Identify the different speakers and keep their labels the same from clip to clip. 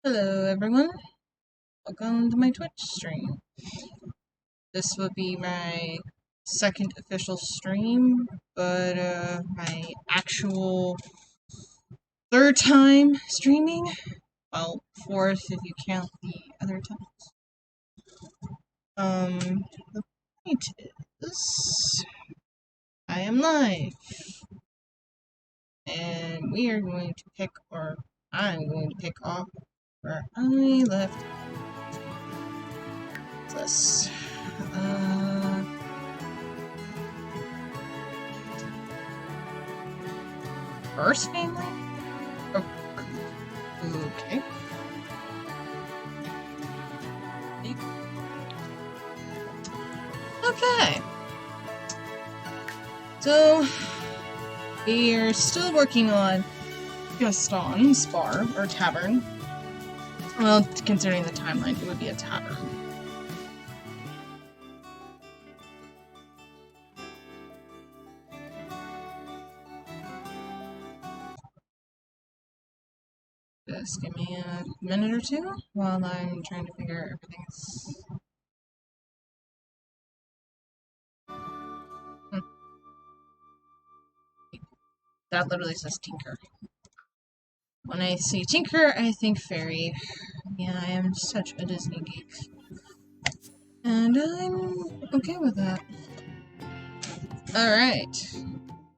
Speaker 1: Hello everyone, welcome to my Twitch stream. This will be my second official stream, but my actual third time streaming. Well, fourth if you count the other times. The point is, I am live, and we are going to pick, or I'm going to pick off where I left this. First family? Oh, okay. Okay. So, we're still working on Gaston's bar, or tavern. Well, considering the timeline, it would be a tavern. Just give me a minute or two while I'm trying to figure everything's... That literally says Tinker. When I see Tinker, I think fairy. Yeah, I am such a Disney geek. And I'm okay with that. Alright.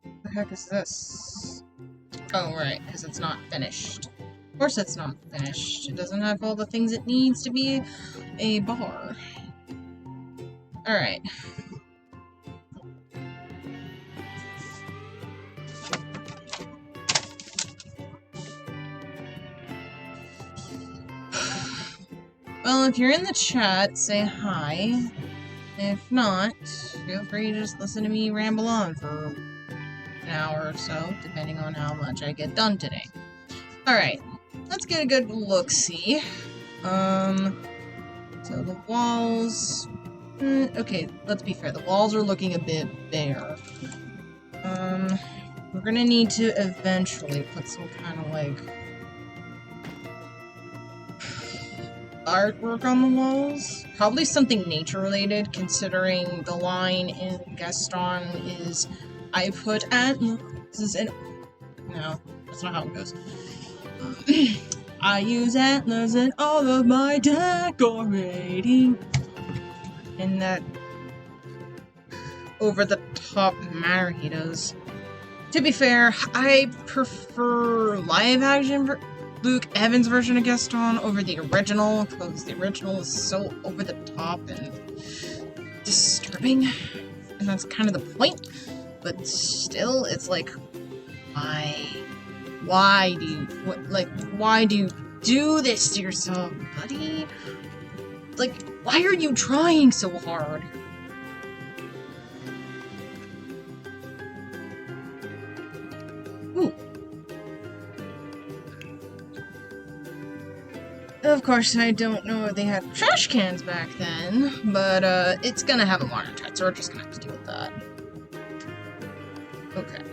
Speaker 1: What the heck is this? Oh, right, because it's not finished. Of course it's not finished. It doesn't have all the things it needs to be a bar. Alright. Well, if you're in the chat, say hi. If not, feel free to just listen to me ramble on for an hour or so, depending on how much I get done today. Alright, let's get a good look-see. So the walls... okay, let's be fair, the walls are looking a bit bare. We're gonna need to eventually put some kind of, like, artwork on the walls. Probably something nature-related, considering the line in Gaston is, I put atlases in... No, that's not how it goes. I use antlers in all of my decorating. And that over-the-top manner he does. To be fair, I prefer live-action Luke Evans' version of Gaston over the original, because the original is so over-the-top and disturbing. And that's kind of the point. But still, it's like, why do you do this to yourself, buddy? Like, why are you trying so hard? Ooh. Of course, I don't know if they had trash cans back then, but it's gonna have a modern touch, so we're just gonna have to deal with that. Okay.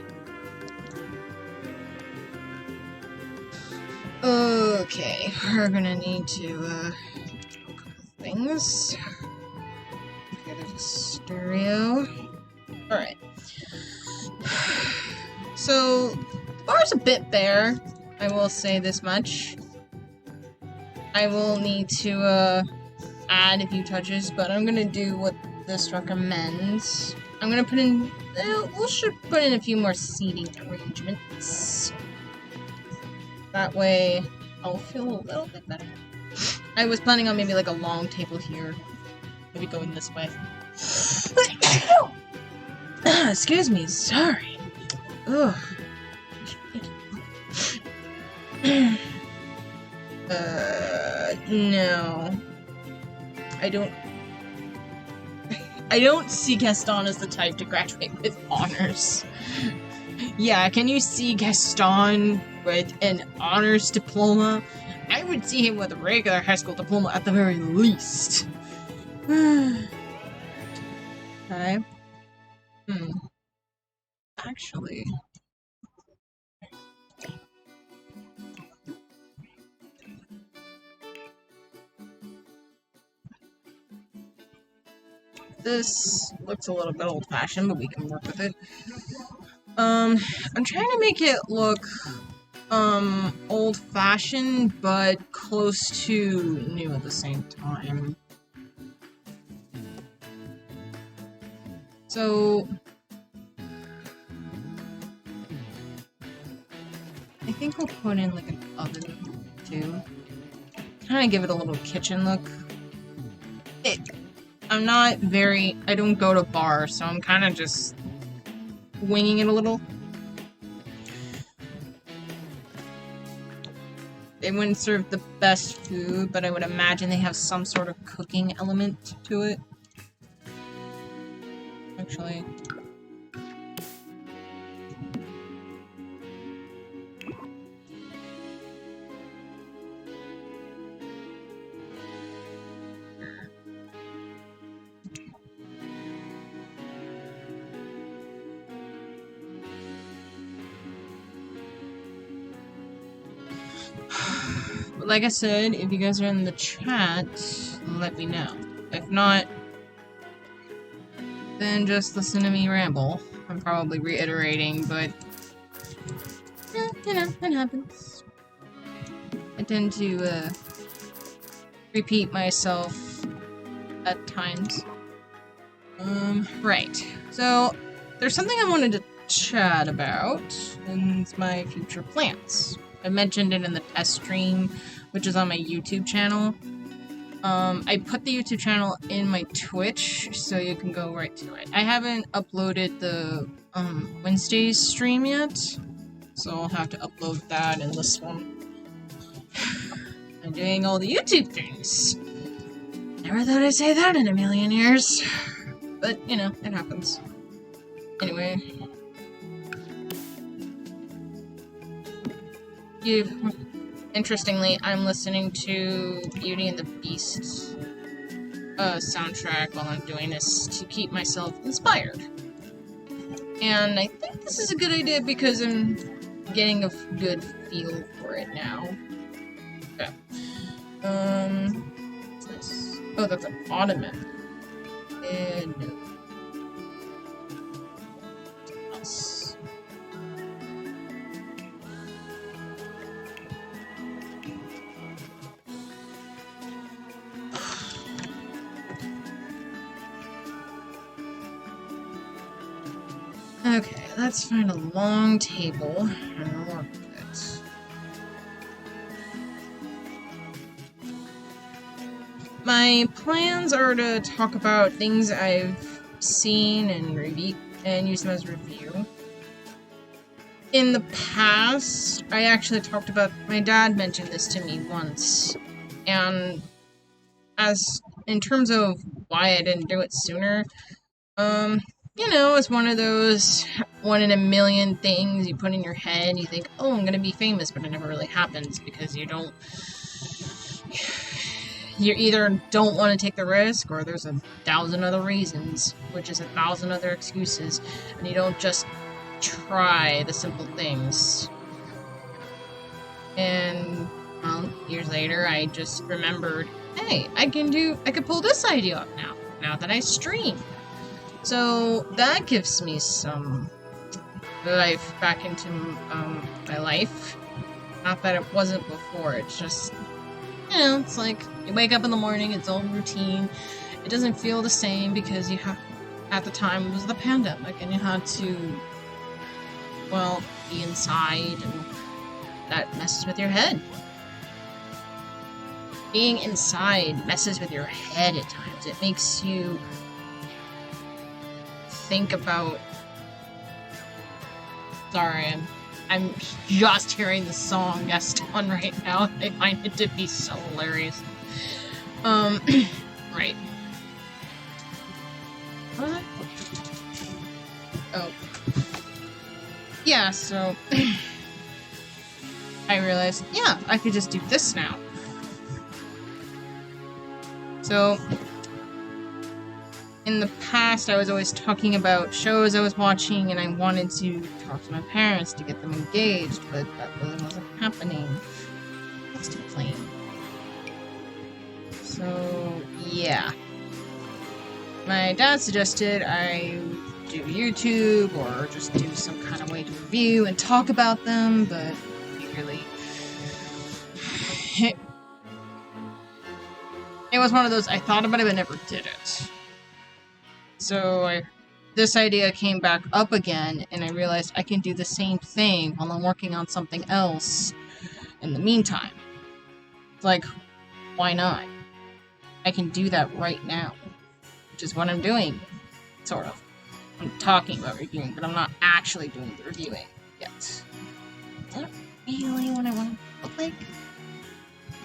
Speaker 1: Okay, we're gonna need to, things. Get a stereo. Alright. So, the bar's a bit bare, I will say this much. I will need to, add a few touches, but I'm gonna do what this recommends. I'm gonna put in, we should put in a few more seating arrangements. That way, I'll feel a little bit better. I was planning on maybe like a long table here. Maybe going this way. Excuse me, sorry. Ugh. No. I don't see Gaston as the type to graduate with honors. Yeah, can you see Gaston with an honors diploma? I would see him with a regular high school diploma at the very least. Okay. Actually... This looks a little bit old-fashioned, but we can work with it. I'm trying to make it look, old-fashioned, but close to new at the same time. So... I think we'll put in, like, an oven, too. Kind of give it a little kitchen look. I'm not very... I don't go to bars, so I'm kind of just winging it a little. They wouldn't serve the best food, but I would imagine they have some sort of cooking element to it. Actually... Like I said, if you guys are in the chat, let me know. If not, then just listen to me ramble. I'm probably reiterating, but you know, it happens. I tend to repeat myself at times. Right. So there's something I wanted to chat about, and it's my future plans. I mentioned it in the test stream, which is on my YouTube channel. I put the YouTube channel in my Twitch, so you can go right to it. I haven't uploaded the Wednesday's stream yet, so I'll have to upload that in this one. I'm doing all the YouTube things. Never thought I'd say that in a million years. But, you know, it happens. Anyway. Interestingly, I'm listening to Beauty and the Beast soundtrack while I'm doing this to keep myself inspired. And I think this is a good idea because I'm getting a good feel for it now. Okay. What's this? Oh, that's an ottoman. And no. Else. Okay, let's find a long table and work with it. My plans are to talk about things I've seen and review and use them as review. In the past, I actually talked about, my dad mentioned this to me once, and as in terms of why I didn't do it sooner, you know, it's one of those one in a million things you put in your head. You think, oh, I'm gonna be famous, but it never really happens because you either don't want to take the risk, or there's 1,000 other reasons, which is 1,000 other excuses, and you don't just try the simple things. And, well, years later, I just remembered, hey, I could pull this idea off now that I stream. So that gives me some life back into my life. Not that it wasn't before, it's just, you know, it's like you wake up in the morning, it's all routine. It doesn't feel the same because at the time it was the pandemic and you had to, well, be inside, and that messes with your head. Being inside messes with your head at times. It makes you think about... Sorry, I'm just hearing the song Gaston right now. I find it to be so hilarious. Right. What was I? Oh. Yeah, so... I realized, yeah, I could just do this now. So... in the past, I was always talking about shows I was watching, and I wanted to talk to my parents to get them engaged, but that really wasn't happening. Let's do plain. So, yeah. my dad suggested I do YouTube or just do some kind of way to review and talk about them, but he really... It was one of those, I thought about it but never did it. So this idea came back up again, and I realized I can do the same thing while I'm working on something else in the meantime. It's like, why not? I can do that right now, which is what I'm doing, sort of. I'm talking about reviewing, but I'm not actually doing the reviewing yet. Is that really what I want to look like?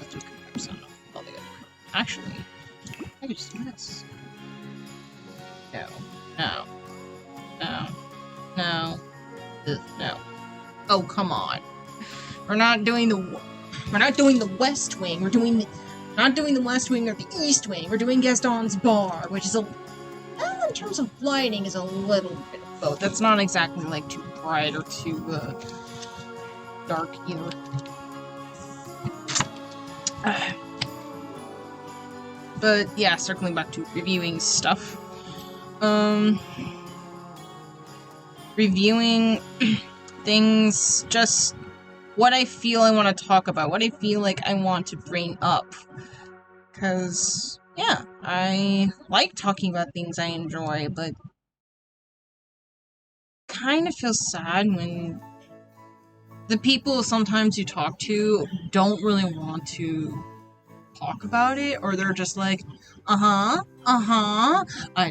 Speaker 1: Let's do comparison of all the other. Actually, I could just do this. No. No. No. No. No. Oh, come on. We're not doing the West Wing. We're doing not doing the West Wing or the East Wing. We're doing Gaston's bar, which is in terms of lighting, is a little bit of both. That's not exactly like too bright or too dark either. But yeah, circling back to reviewing stuff. Reviewing things, just what I feel I want to talk about, what I feel like I want to bring up. Because, yeah, I like talking about things I enjoy, but kind of feel sad when the people sometimes you talk to don't really want to talk about it, or they're just like, I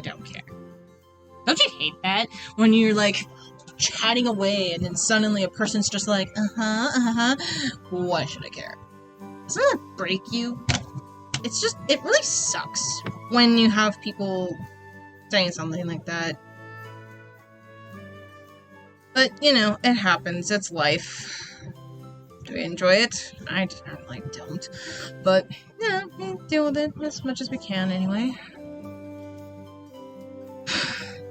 Speaker 1: don't care. Don't you hate that? When you're like chatting away and then suddenly a person's just like, why should I care? Doesn't that break you? It's just, it really sucks when you have people saying something like that. But, you know, it happens. It's life. Do I enjoy it? I generally don't. But, yeah, we deal with it as much as we can anyway.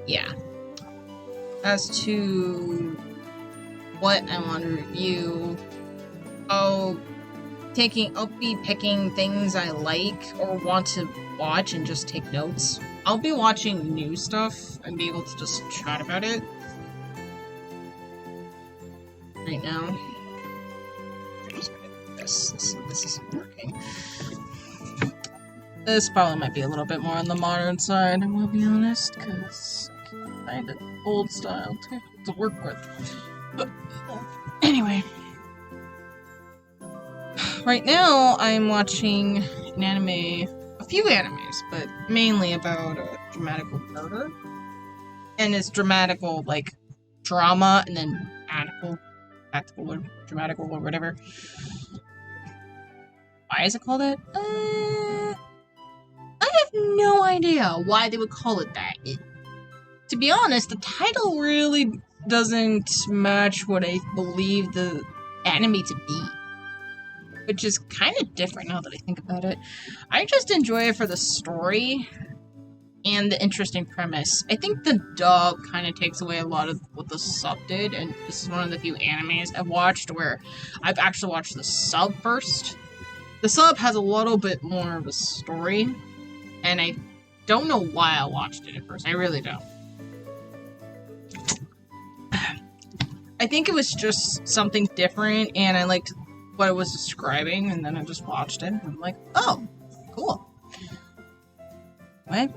Speaker 1: Yeah. As to what I want to review, I'll be picking things I like or want to watch and just take notes. I'll be watching new stuff and be able to just chat about it. Right now. I'm just gonna do this. This isn't working. This probably might be a little bit more on the modern side, I will be honest, because I find it old style to work with. But anyway. Right now, I'm watching an anime, a few animes, but mainly about dramatical murder. And it's dramatical, like, drama, and then tactical or dramatical or whatever. Why is it called that? I have no idea why they would call it that. To be honest, the title really doesn't match what I believe the anime to be. Which is kind of different now that I think about it. I just enjoy it for the story and the interesting premise. I think the dub kind of takes away a lot of what the sub did, and this is one of the few animes I've watched where I've actually watched the sub first. The sub has a little bit more of a story, and I don't know why I watched it at first. I really don't. I think it was just something different, and I liked what it was describing, and then I just watched it, and I'm like, oh, cool. What?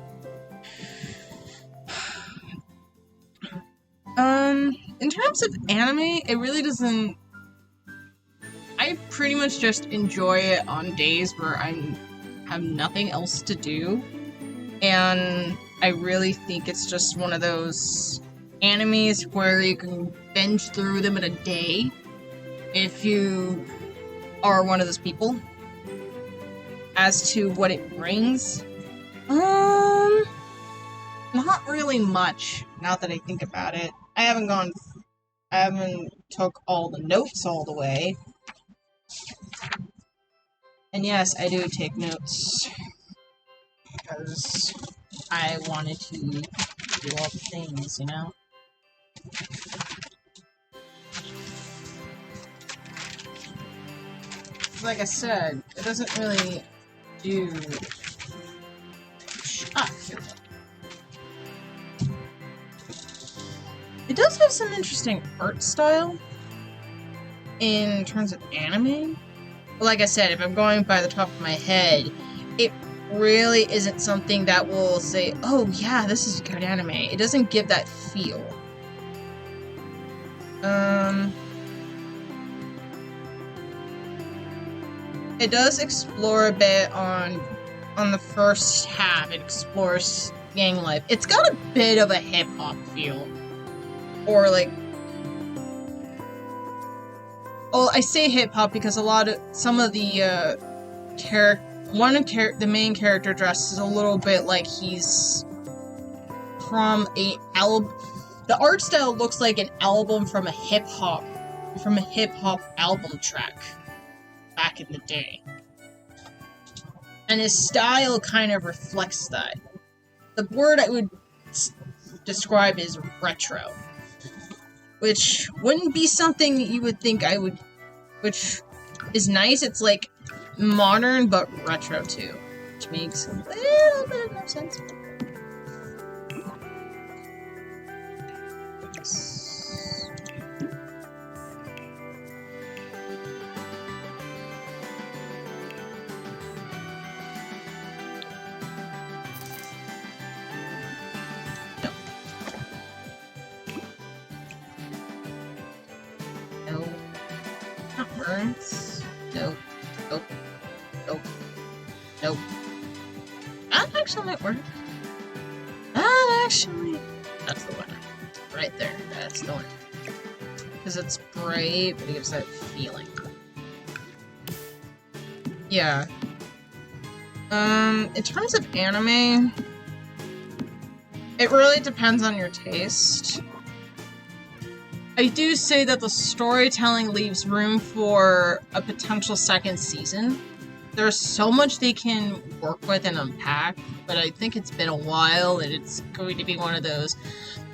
Speaker 1: In terms of anime, it really doesn't... I pretty much just enjoy it on days where I have nothing else to do, and I really think it's just one of those animes where you can binge through them in a day, if you are one of those people. As to what it brings, not really much, now that I think about it. I haven't took all the notes all the way. And yes, I do take notes, because I wanted to do all the things, you know? Like I said, it doesn't really do... It does have some interesting art style in terms of anime. But like I said, if I'm going by the top of my head, it really isn't something that will say, oh yeah, this is good anime. It doesn't give that feel. It does explore a bit on the first half. It explores gang life. It's got a bit of a hip-hop feel. Or like... Oh, I say hip-hop because some of the, the main character dresses a little bit like he's from a album. The art style looks like an album from a hip-hop album track back in the day. And his style kind of reflects that. The word I would describe is retro. Which wouldn't be something you would think I would... Which is nice. It's like modern, but retro too. Which makes a little bit more sense. Nope. Nope. Nope. Nope. That actually might work. That's the one. Right there. That's the one. Because it's bright, but it gives that feeling. Yeah. In terms of anime, it really depends on your taste. I do say that the storytelling leaves room for a potential second season. There's so much they can work with and unpack, but I think it's been a while and it's going to be one of those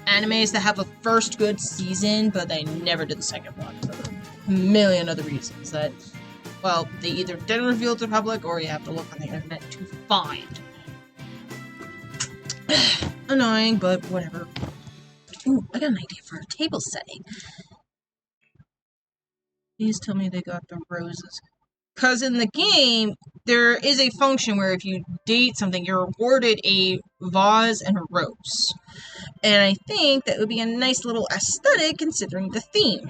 Speaker 1: animes that have a first good season, but they never did the second one for a million other reasons that, well, they either didn't reveal to the public or you have to look on the internet to find. Annoying, but whatever. Ooh, I got an idea for a table setting. Please tell me they got the roses. Because in the game, there is a function where if you date something, you're awarded a vase and a rose. And I think that would be a nice little aesthetic considering the theme.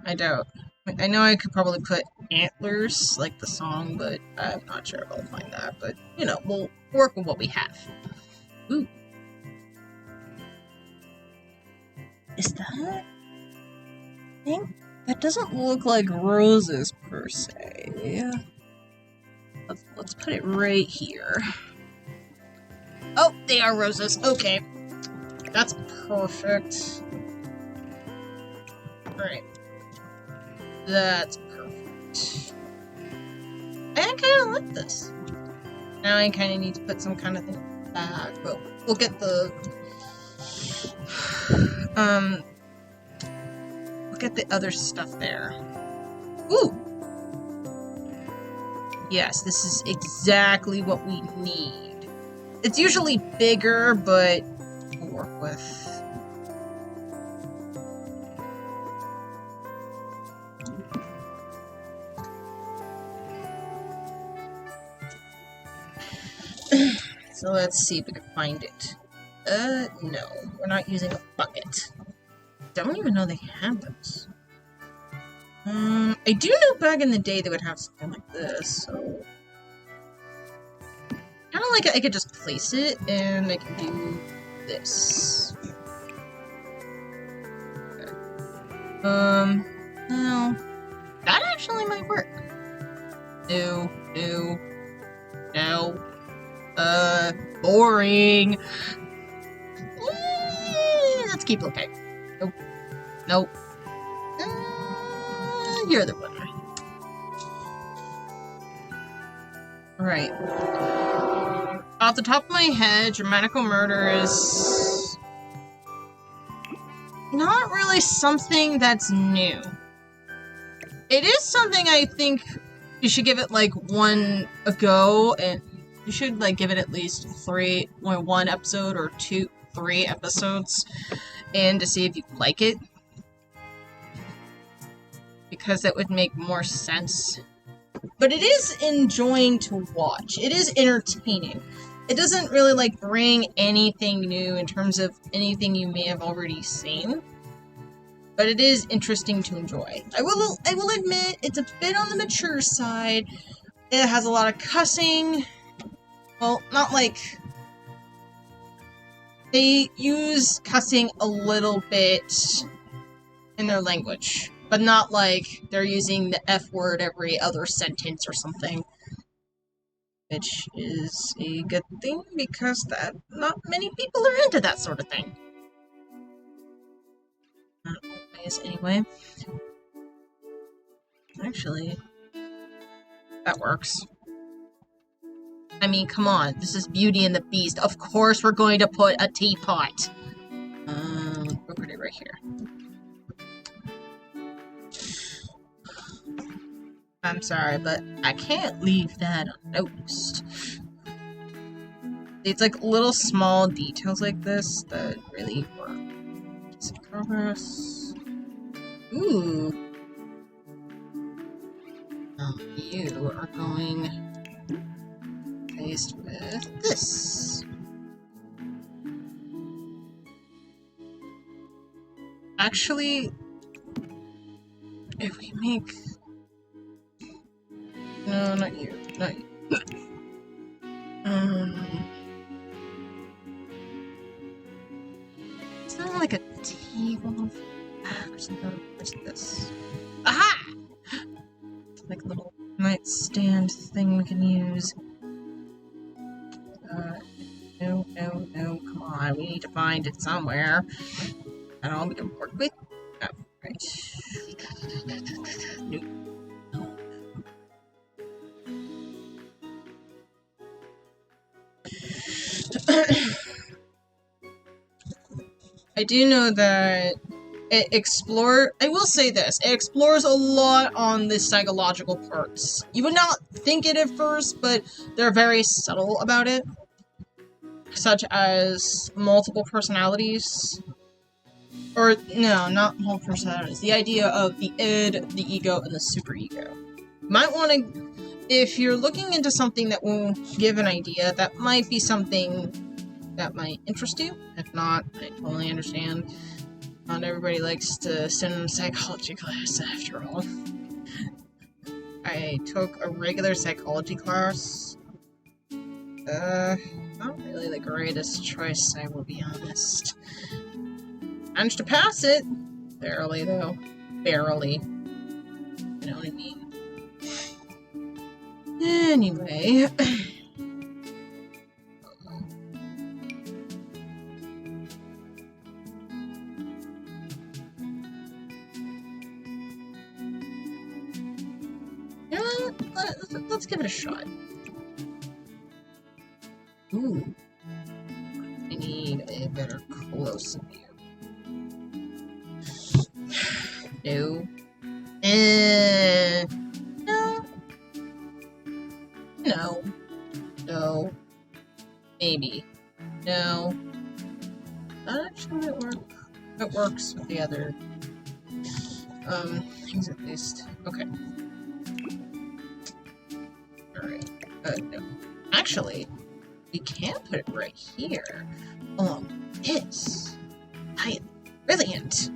Speaker 1: I doubt. I know I could probably put antlers, like the song, but I'm not sure if I'll find that. But, you know, we'll work with what we have. Ooh. Is that... I think that doesn't look like roses per se. Let's put it right here. Oh, they are roses. Okay. That's perfect. Alright. That's perfect. I kind of like this. Now I kind of need to put some kind of thing back, but we'll get the... Look at the other stuff there. Ooh! Yes, this is exactly what we need. It's usually bigger, but we'll work with. So let's see if we can find it. No, we're not using a bucket. Don't even know they have those. I do know back in the day they would have something like this, so... Kinda like I could just place it, and I can do this. Okay. No. That actually might work. No. Boring. Let's keep looking. Nope. You're the winner. Right. Off the top of my head, dramatical murder is not really something that's new. It is something I think you should give it like one a go, and you should like give it at least one episode or 3 episodes in to see if you like it. Because that would make more sense. But it is enjoying to watch. It is entertaining. It doesn't really, like, bring anything new in terms of anything you may have already seen. But it is interesting to enjoy. I will admit, it's a bit on the mature side. It has a lot of cussing. Well, not like... They use cussing a little bit in their language. But not like they're using the F word every other sentence or something. Which is a good thing, because not many people are into that sort of thing. Not always, anyway. Actually, that works. I mean, come on, this is Beauty and the Beast. Of course we're going to put a teapot. We'll put it right here. I'm sorry, but I can't leave that unnoticed. It's like little small details like this that really work. Some progress. Ooh. You are going faced with this. Actually, if we make... No, not you. Not you. It's not like a table or something. What's this? Aha! Like a little nightstand thing we can use. No, come on. We need to find it somewhere. And all we can work with. Oh, right. Nope. I do know that it I will say this, it explores a lot on the psychological parts. You would not think it at first, but they're very subtle about it. Such as multiple personalities. Or, no, not multiple personalities. The idea of the id, the ego, and the superego. Might want to, if you're looking into something that will give an idea, that might be something that might interest you. If not, I totally understand. Not everybody likes to sit in a psychology class, after all. I took a regular psychology class. Not really the greatest choice, I will be honest. Managed to pass it. Barely, though. Barely. You know what I mean? Anyway. Let's give it a shot. Ooh. I need a better close-up view. No. No. No. No. Maybe. No. That actually might work. It works with the other things at least. Okay. Alright. No. Actually, we can put it right here. Along this. Brilliant!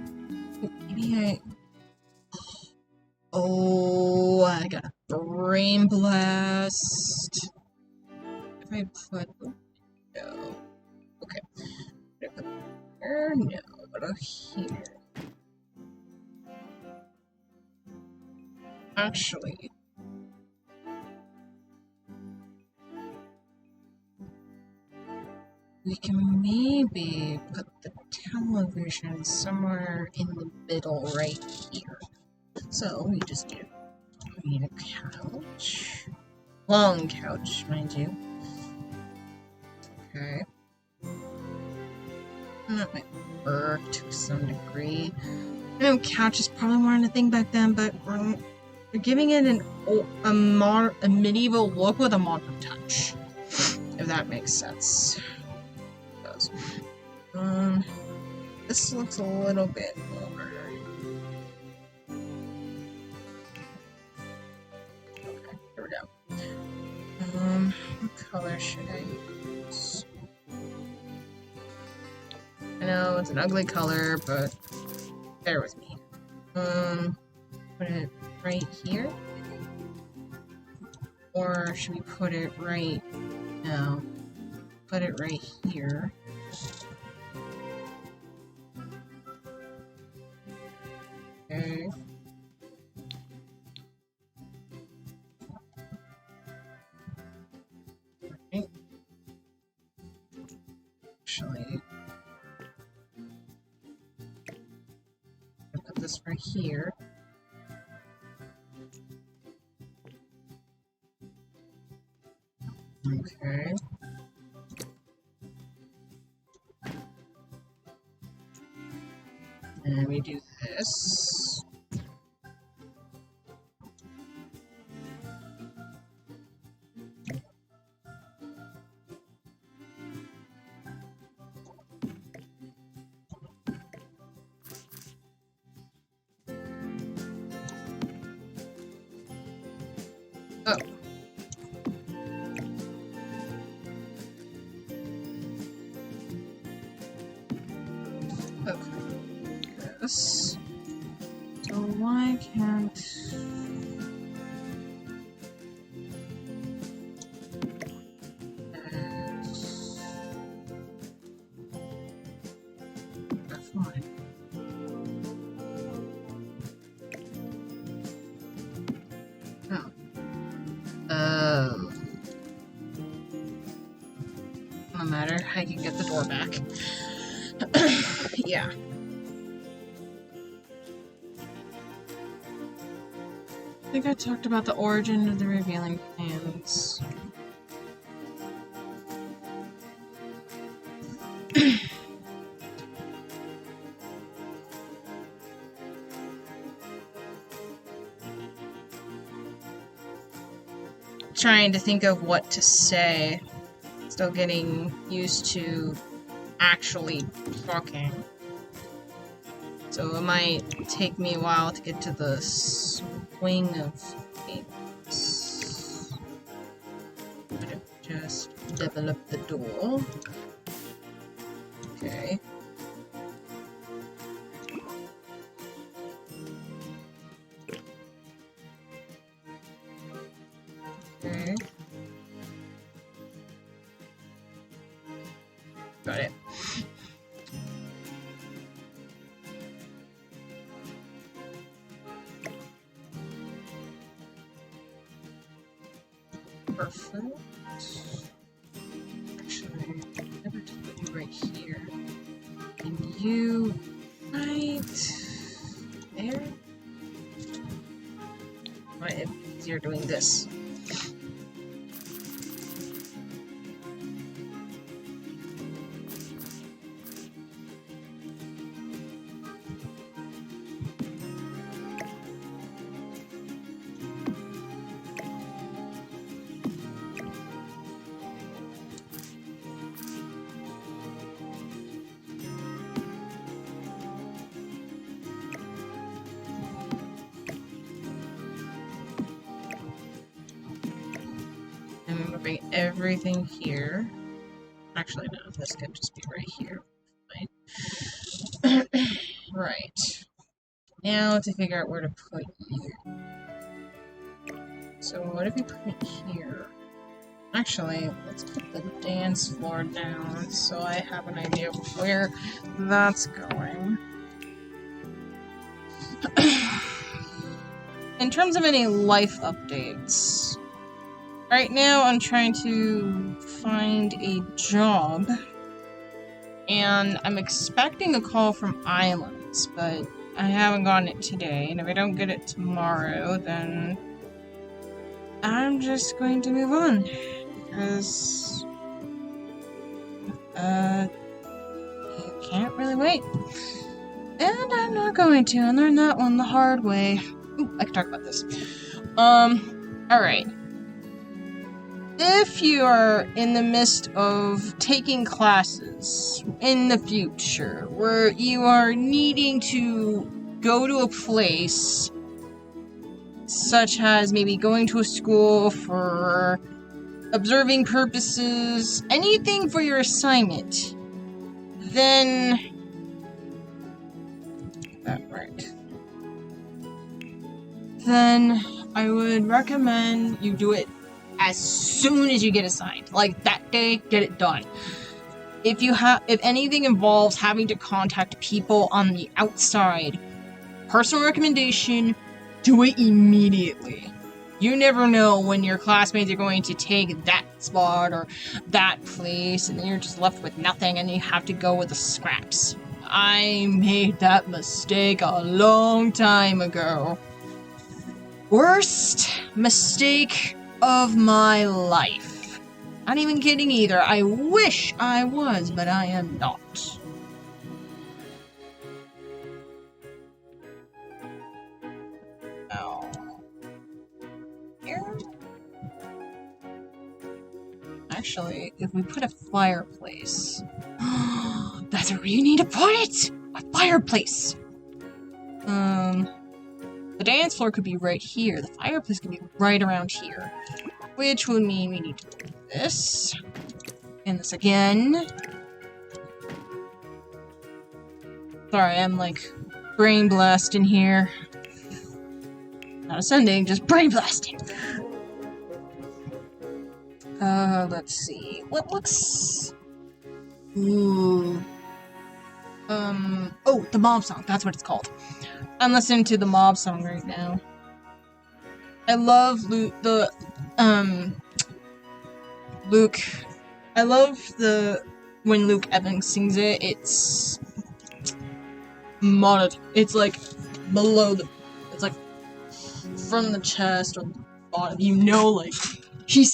Speaker 1: Maybe I... Oh, I got a brain blast. If I put... No. Okay. Put it there? No. But here. Actually... we can maybe put the television somewhere in the middle right here. So we just do. We need a couch. Long couch, mind you. Okay. And that might work to some degree. I know couch is probably more than a thing back then, but we're giving it a medieval look with a modern touch. If that makes sense. This looks a little bit more. Okay, here we go. What color should I use? I know it's an ugly color, but bear with me. Put it right here? Or should we put it right now? Put it right here. Okay. Right. Actually, I'll put this right here. Okay. And we do this. Oh. Okay. This. So why can't... That's fine. Oh. No matter, I can get the door back. Yeah. I think I talked about the origin of the revealing plans. Trying to think of what to say. Still getting used to actually talking. So it might take me a while to get to the swing of things. I'm gonna just develop the door. Okay. Okay. Got it. Perfect. Actually, never to put you right here. And you right there. Might be easier doing this. I'm moving everything here. Actually, no, this could just be right here. Fine. Right. Now to figure out where to put you. So what if we put it here? Actually, let's put the dance floor down so I have an idea of where that's going. In terms of any life updates, right now I'm trying to find a job, and I'm expecting a call from Islands, but I haven't gotten it today, and if I don't get it tomorrow, then I'm just going to move on, because you can't really wait. And I'm not going to, and learn that one the hard way. Ooh, I can talk about this. Alright. if you are in the midst of taking classes in the future where you are needing to go to a place, such as maybe going to a school for observing purposes, anything for your assignment, then then I would recommend you do it as soon as you get assigned. Like that day, get it done. If anything involves having to contact people on the outside, personal recommendation, do it immediately. You never know when your classmates are going to take that spot or that place, and then you're just left with nothing and you have to go with the scraps. I made that mistake a long time ago. Worst mistake of my life. Not even kidding either. I wish I was, but I am not. Now, here? Actually, if we put a fireplace... that's where you need to put it! A fireplace! The dance floor could be right here. The fireplace could be right around here. Which would mean we need to do this. And this again. Sorry, I'm like brain blasting here. Not ascending, just brain blasting. Let's see. What looks... Ooh. Oh, the mob song. That's what it's called. I'm listening to the mob song right now. I love Luke. I love when Luke Evans sings it. It's It's like below the. It's like from the chest or the bottom. You know, like he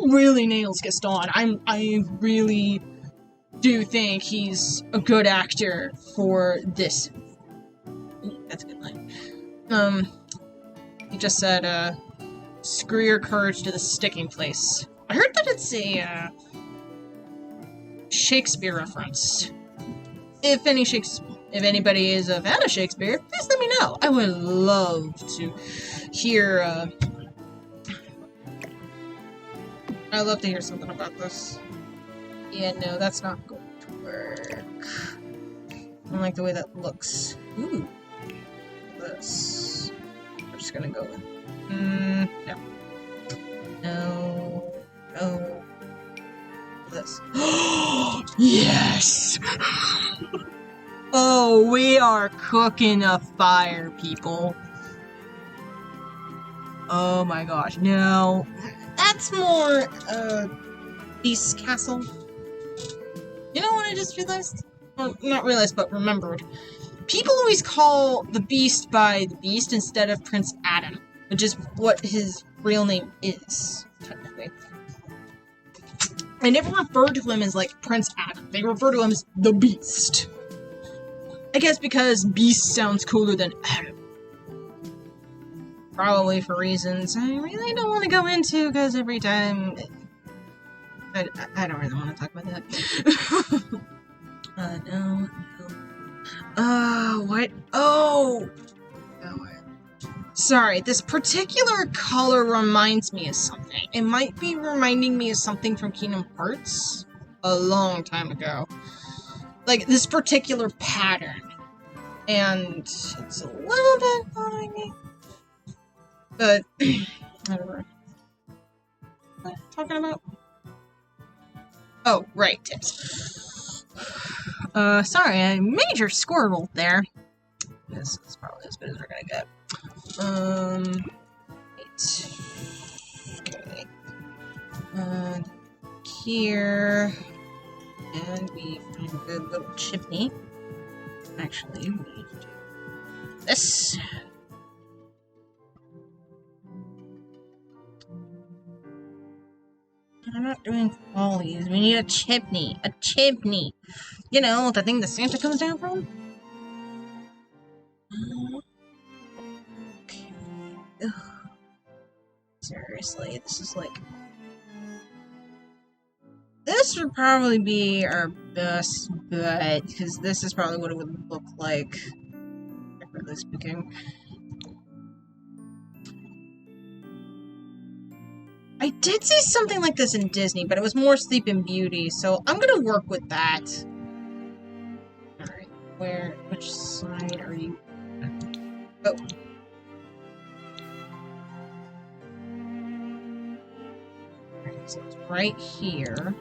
Speaker 1: really nails Gaston. I really do think he's a good actor for this. That's a good line. He just said, screw your courage to the sticking place. I heard that it's a, Shakespeare reference. If anybody is a fan of Shakespeare, please let me know. I would love to hear, I'd love to hear something about this. Yeah, no, that's not going to work. I don't like the way that looks. Ooh. This. We're just gonna go with... no. No. No. This. Yes! Oh, we are cooking a fire, people. Oh my gosh, no. That's more, Beast Castle. You know what I just realized? Well, not realized, but remembered. People always call the Beast by the Beast instead of Prince Adam, which is what his real name is, technically. They never refer to him as, like, Prince Adam. They refer to him as the Beast. I guess because Beast sounds cooler than Adam. Probably for reasons I really don't want to go into, because every time... I don't really want to talk about that. No. What? Oh! Sorry, this particular color reminds me of something. It might be reminding me of something from Kingdom Hearts a long time ago. Like, this particular pattern. And it's a little bit bothering me. But, whatever. What am I talking about? Oh, right, tips. Sorry, a major squirrel there. This is probably as good as we're gonna get. Right. Okay. Here. And we find a good little chimney. Actually, we need to do this. I'm not doing follies. We need a chimney. A chimney. You know, the thing that Santa comes down from? Okay. Ugh. Seriously, this is like... This would probably be our best bet, because this is probably what it would look like, technically speaking. I did see something like this in Disney, but it was more Sleeping Beauty, so I'm gonna work with that. Alright, which side are you? Oh. Alright, so it's right here.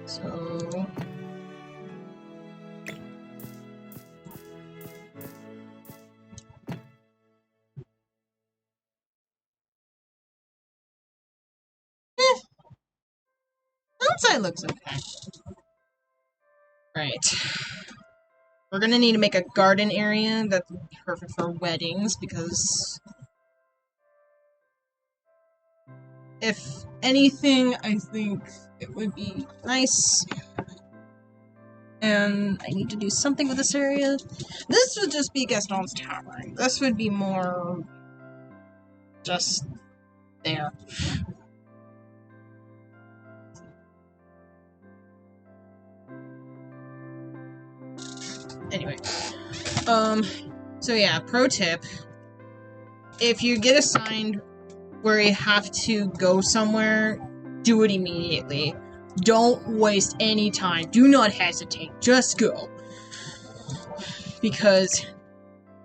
Speaker 1: So... outside looks okay. Right. We're gonna need to make a garden area that's perfect for weddings, because... if anything, I think it would be nice. And I need to do something with this area. This would just be Gaston's Tavern. This would be more... just... there. Anyway. So yeah, pro tip. If you get assigned where you have to go somewhere, do it immediately. Don't waste any time. Do not hesitate. Just go. Because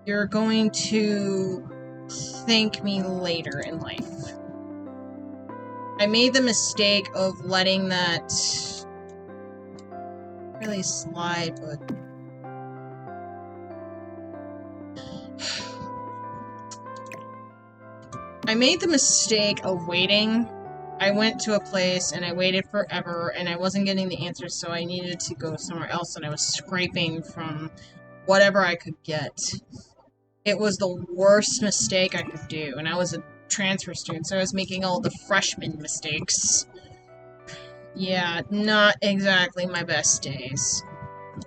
Speaker 1: you're going to thank me later in life. I made the mistake of letting that really slide, but... I made the mistake of waiting. I went to a place and I waited forever and I wasn't getting the answers, so I needed to go somewhere else and I was scraping from whatever I could get. It was the worst mistake I could do, and I was a transfer student, so I was making all the freshman mistakes. Yeah, not exactly my best days.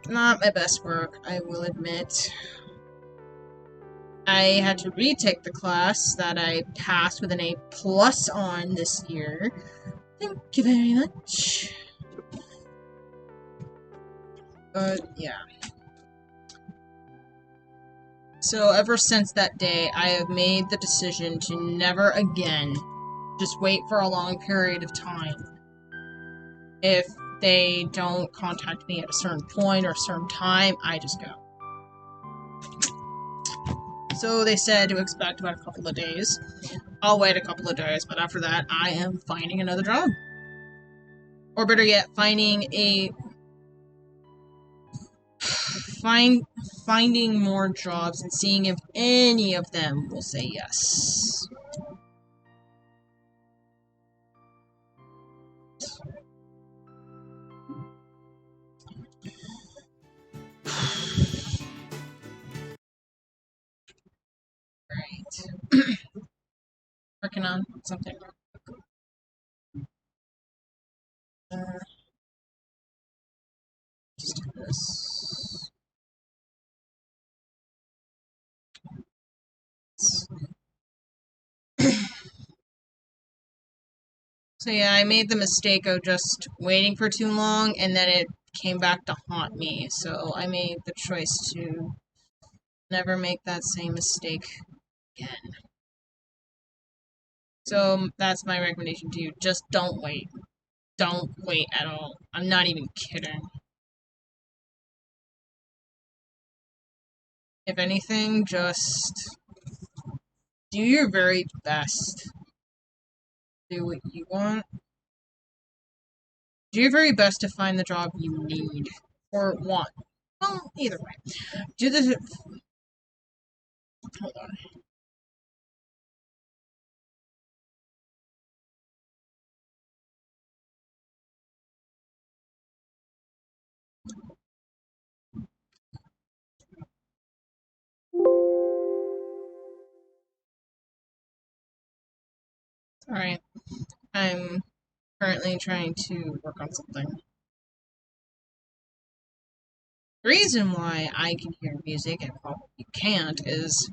Speaker 1: Not my best work, I will admit. I had to retake the class that I passed with an A+ on this year. Thank you very much. But, yeah. So, ever since that day, I have made the decision to never again just wait for a long period of time. If they don't contact me at a certain point or a certain time, I just go. So they said to expect about a couple of days. I'll wait a couple of days, but after that, I am finding another job. Or better yet, finding more jobs and seeing if any of them will say yes. Right. Working on something. Just do this. So yeah, I made the mistake of just waiting for too long, and then it came back to haunt me. So I made the choice to never make that same mistake again. So that's my recommendation to you. Just don't wait. Don't wait at all. I'm not even kidding. If anything, just do your very best. Do what you want. Do your very best to find the job you need or want. Well, either way. Do this. Hold on. Alright. I'm currently trying to work on something. The reason why I can hear music and probably you can't is,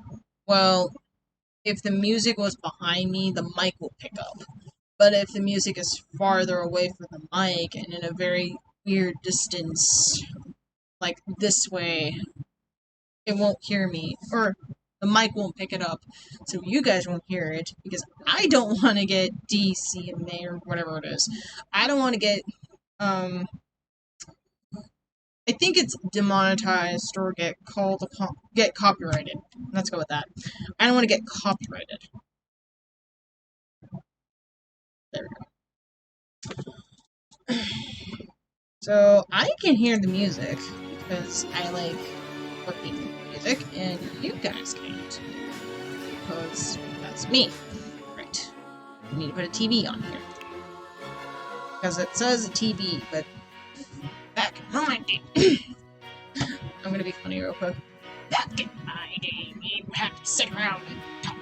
Speaker 1: well, if the music was behind me, the mic will pick up. But if the music is farther away from the mic and in a very weird distance, like this way, it won't hear me. Or the mic won't pick it up, so you guys won't hear it, because I don't want to get DCMA or whatever it is. I don't want to get, I think it's demonetized or get get copyrighted. Let's go with that. I don't want to get copyrighted. There we go. So I can hear the music because I like working with music, and you guys can't because that's me. Right. We need to put a TV on here because it says a TV, but back in my day, I'm gonna be funny real quick. Back in my day, we had to sit around and talk.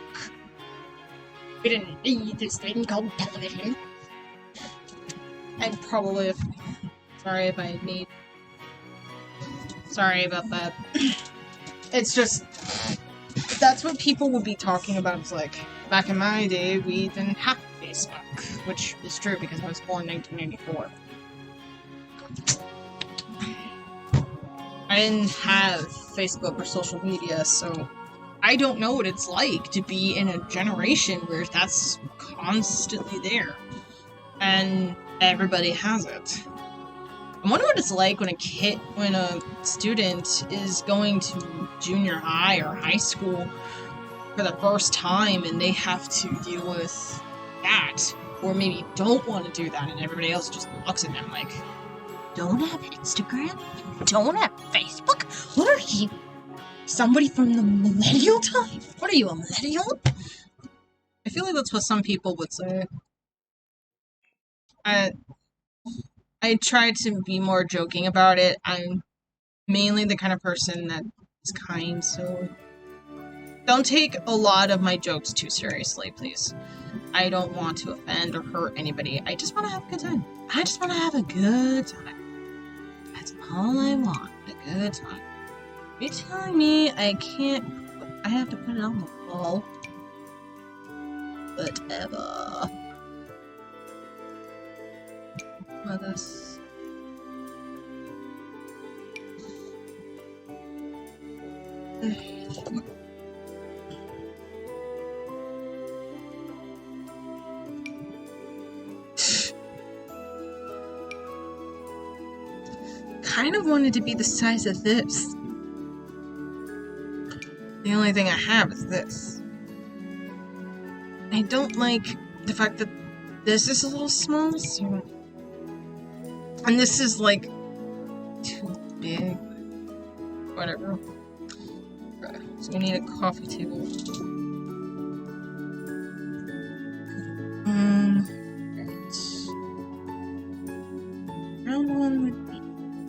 Speaker 1: We didn't need this thing called television. And probably, sorry if I made. Sorry about that. It's just, that's what people would be talking about. It's like, back in my day, we didn't have Facebook, which is true because I was born in 1994. I didn't have Facebook or social media, so I don't know what it's like to be in a generation where that's constantly there. And everybody has it. I wonder what it's like when a student is going to junior high or high school for the first time and they have to deal with that, or maybe don't want to do that and everybody else just looks at them like, don't have Instagram? Don't have Facebook? What are you? Somebody from the millennial time? What are you, a millennial? I feel like that's what some people would say. I try to be more joking about it. I'm mainly the kind of person that is kind, so don't take a lot of my jokes too seriously, please. I don't want to offend or hurt anybody. I just want to have a good time. I just want to have a good time. That's all I want. A good time. You're telling me I can't... I have to put it on the wall? Whatever. Well, that's... kind of wanted to be the size of this. The only thing I have is this. I don't like the fact that this is a little small, so... And this is, like, too big. Whatever. So we need a coffee table. Right. Round one would be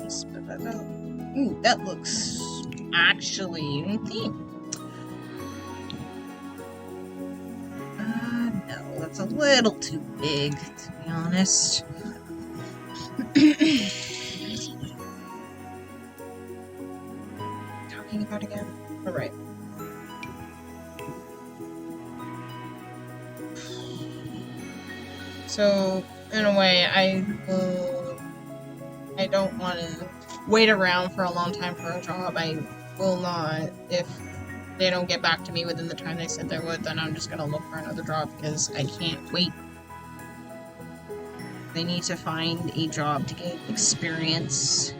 Speaker 1: nice, but I don't... Ooh, that looks actually in theme. No, that's a little too big, to be honest. Talking about again? Alright. So, in a way, I don't want to wait around for a long time for a job. I will not. If they don't get back to me within the time they said they would, then I'm just gonna look for another job because I can't wait. They need to find a job to get experience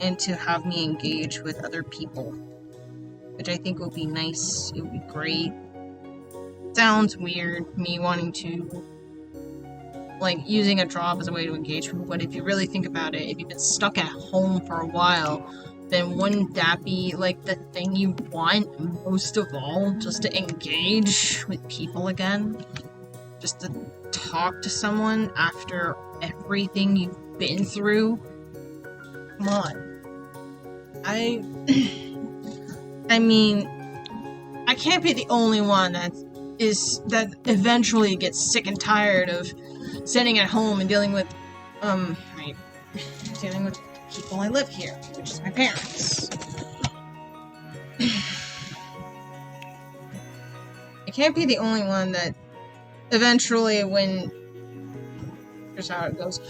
Speaker 1: and to have me engage with other people, which I think would be nice. It would be great. Sounds weird, me wanting to, like, using a job as a way to engage people, but if you really think about it, if you've been stuck at home for a while, then wouldn't that be, like, the thing you want most of all? Just to engage with people again? Just to talk to someone after everything you've been through? Come on. I mean, I can't be the only one that eventually gets sick and tired of sitting at home and dealing with people I live here, which is my parents. I can't be the only one that eventually when... Here's how it goes.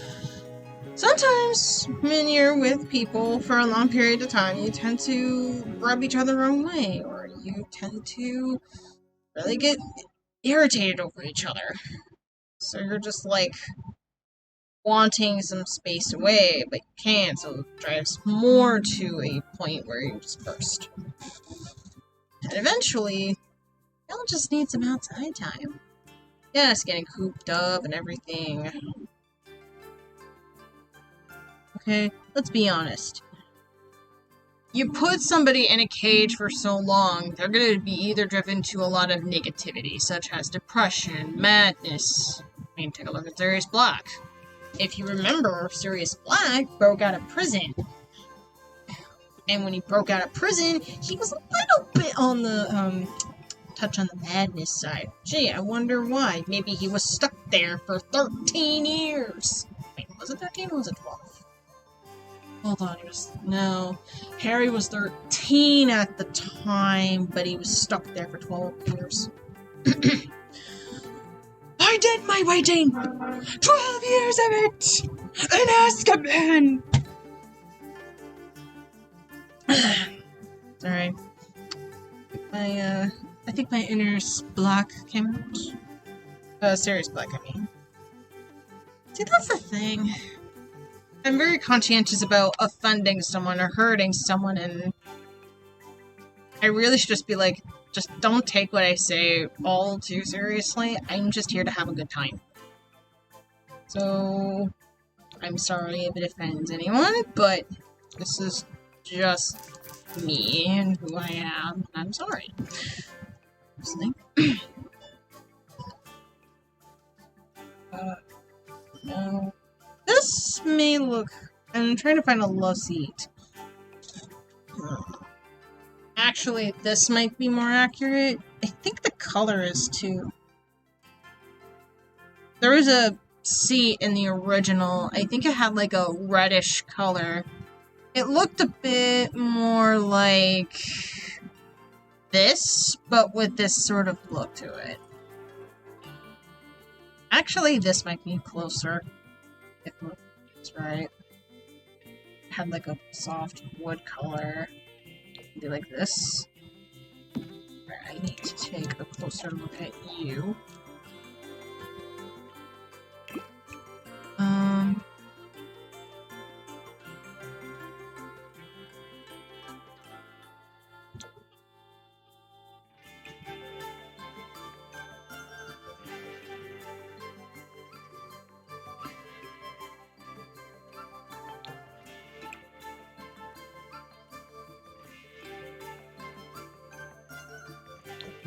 Speaker 1: Sometimes when you're with people for a long period of time, you tend to rub each other the wrong way, or you tend to really get irritated over each other. So you're just like wanting some space away, but you can't, so it drives more to a point where you just burst. And eventually, you'll just need some outside time. Yes, getting cooped up and everything. Okay, let's be honest. You put somebody in a cage for so long, they're gonna be either driven to a lot of negativity, such as depression, madness. I mean, take a look at Sirius Black. If you remember, Sirius Black broke out of prison. And when he broke out of prison, he was a little bit on the, touch on the madness side. Gee, I wonder why. Maybe he was stuck there for 13 years. Wait, was it 13 or was it 12? Hold on, no. Harry was 13 at the time, but he was stuck there for 12 years. I did my waiting! 12 years of it! In Azkaban! Alright. I think my inner Black came out. Sirius Black, I mean. See, that's the thing. I'm very conscientious about offending someone or hurting someone, and I really should just be like, just don't take what I say all too seriously. I'm just here to have a good time. So, I'm sorry if it offends anyone, but this is just me and who I am, and I'm sorry. No. This may look... I'm trying to find a love seat. Actually, this might be more accurate. I think the color is too. There was a seat in the original. I think it had like a reddish color. It looked a bit more like this, but with this sort of look to it. Actually, this might be closer. If that's right. It had like a soft wood color. Be like this. I need to take a closer look at you.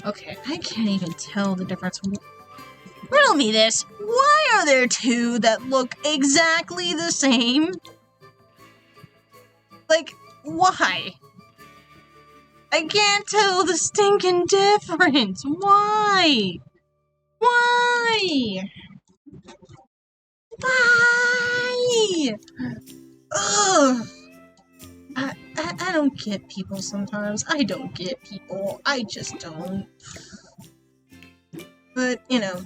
Speaker 1: Okay, I can't even tell the difference. Riddle me this. Why are there two that look exactly the same? Like, why? I can't tell the stinking difference. Why? Why? Why? Ugh. I don't get people sometimes. I don't get people. I just don't. But, you know.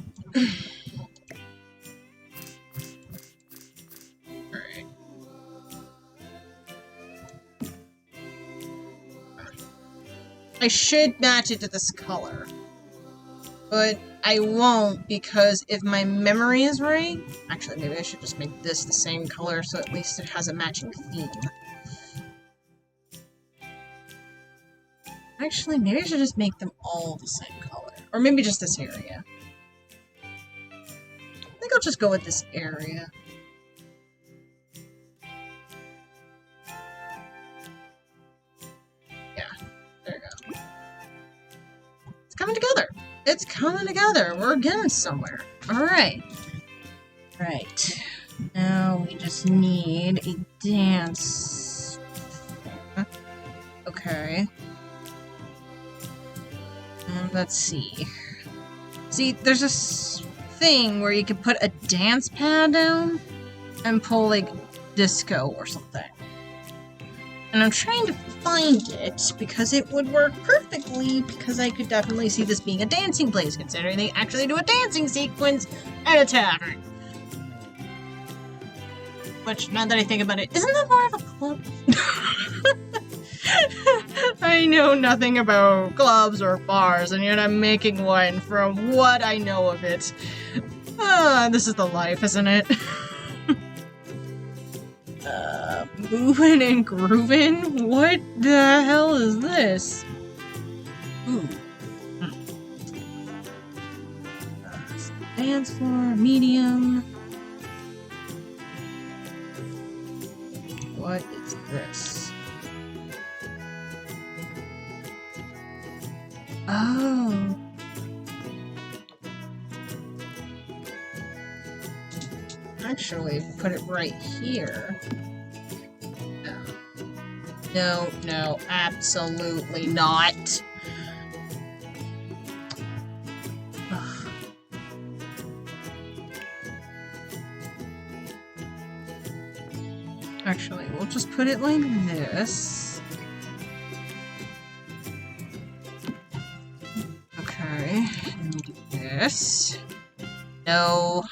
Speaker 1: Alright. I should match it to this color. But I won't, because if my memory is right... Actually, maybe I should just make this the same color so at least it has a matching theme. Actually, maybe I should just make them all the same color. Or maybe just this area. I think I'll just go with this area. Yeah, there you go. It's coming together! It's coming together! We're getting somewhere. Alright. Right. Now we just need a dance. Okay. Let's see. See, there's this thing where you can put a dance pad down and pull, like, disco or something. And And I'm trying to find it because it would work perfectly, because I could definitely see this being a dancing place, considering they actually do a dancing sequence at a tavern. Which, now that I think about it, isn't that more of a club? I know nothing about clubs or bars, and yet I'm making one from what I know of it. This is the life, isn't it? Moving and grooving? What the hell is this? Ooh. Dance floor, medium. What is this? Oh. Actually, put it right here. No, no, absolutely not. Actually, we'll just put it like this. Okay, and we'll do this. No.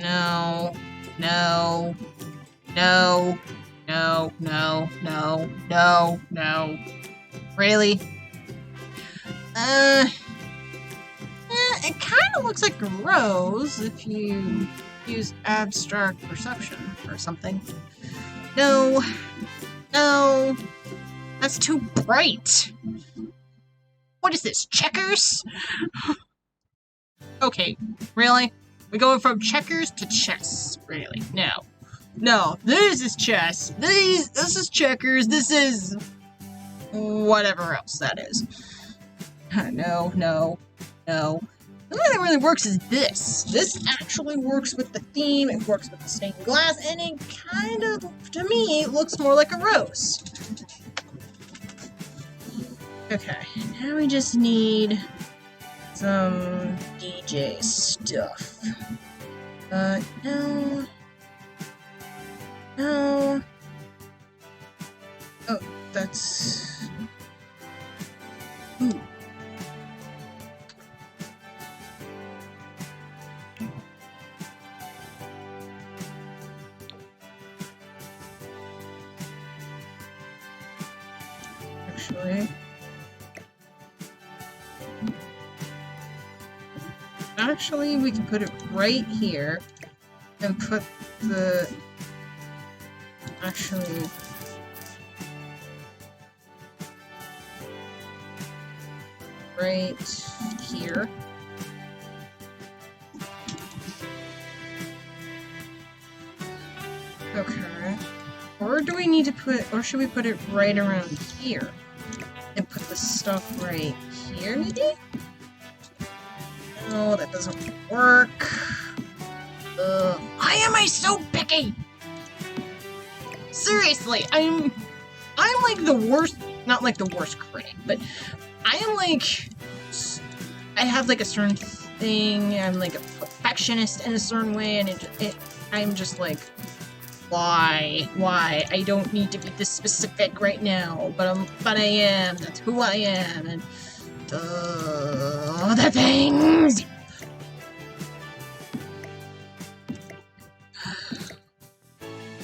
Speaker 1: No. No. No. No. No. No. No. No. Really? It kind of looks like a rose if you use abstract perception or something. No. No. That's too bright. What is this, checkers? Okay, really? We're going from checkers to chess, really? No. No, this is chess. This is checkers. This is whatever else that is. No, no, no. The only thing that really works is this. This actually works with the theme, it works with the stained glass, and it kind of, to me, looks more like a rose. Okay, now we just need some DJ stuff. No. No. Oh, that's... Ooh. Actually, we can put it right here and put the... Actually... right here. Okay. Or do we need to put... Or should we put it right around here? And put the stuff right here, maybe? No, that doesn't work. Why am I so picky? Seriously, I'm like the worst, not like the worst critic, but I am like, I have like a certain thing, I'm like a perfectionist in a certain way, and I'm just like, why? I don't need to be this specific right now, but I am, that's who I am, and the things!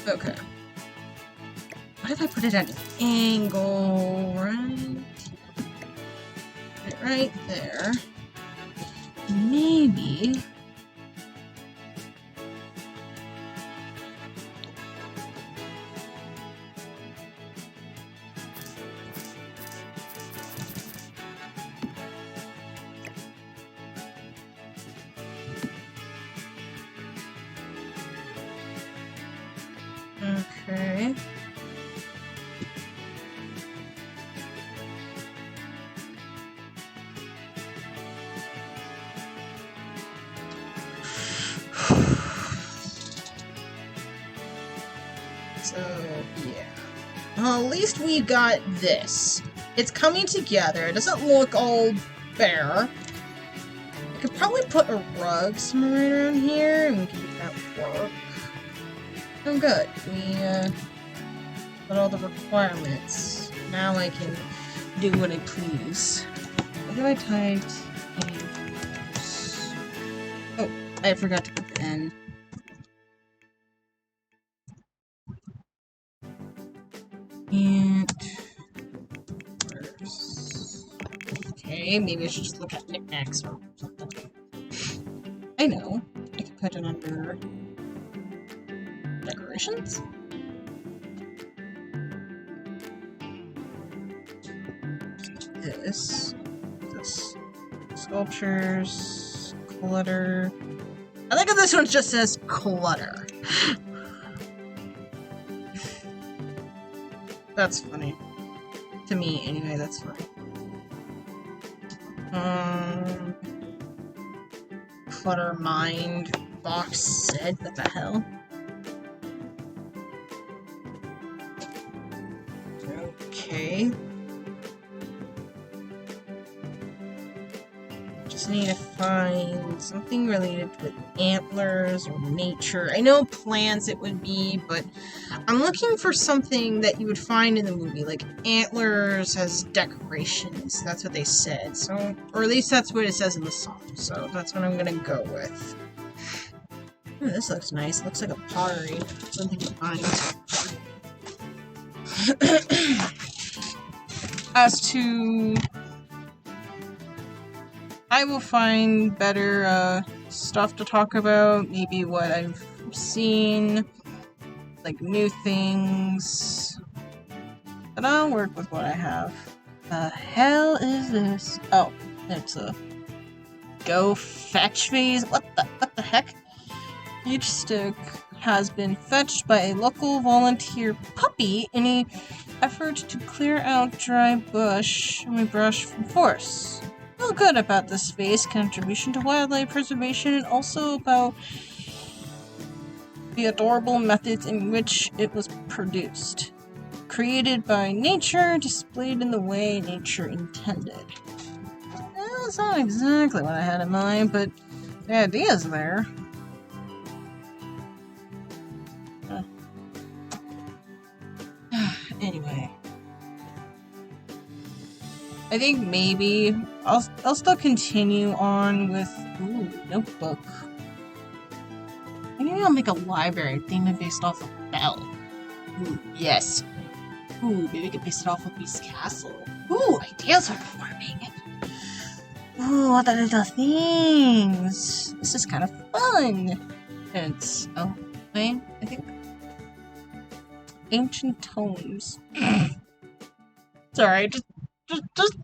Speaker 1: Okay. What if I put it at an angle, right? Put it right there. Maybe... Okay. So, yeah. Well, at least we got this. It's coming together. It doesn't look all bare. I could probably put a rug somewhere around here, and we can make that work. Oh, good. Put all the requirements. Now I can do what I please. What have I typed? Oh, I forgot to put the N. And okay, maybe I should just look at knickknacks or something. I know. I can put it under decorations. This sculptures, clutter. I think this one just says clutter. That's funny. To me, anyway, that's funny. Clutter mind box set. What the hell? Okay. Just need to find something related with antlers or nature. I know plants it would be, but I'm looking for something that you would find in the movie, like antlers as decorations. That's what they said. So, or at least that's what it says in the song. So that's what I'm gonna go with. Ooh, this looks nice. It looks like a pottery. Something to find. As to, I will find better stuff to talk about. Maybe what I've seen, like new things. But I'll work with what I have. The hell is this? Oh, it's a go fetch phase. What the heck? Each stick has been fetched by a local volunteer puppy in an effort to clear out dry brush from forests. Feel good about this phase contribution to wildlife preservation and also about the adorable methods in which it was produced. Created by nature, displayed in the way nature intended. That's not exactly what I had in mind, but the idea's there. Anyway. I think maybe I'll still continue on with notebook. Maybe I'll make a library theme based off of Belle. Ooh, yes. Ooh, maybe we could base it off of Beast Castle. Ooh, ideas are forming. Ooh, what the little things. This is kind of fun. And it's I think ancient tomes. Sorry, just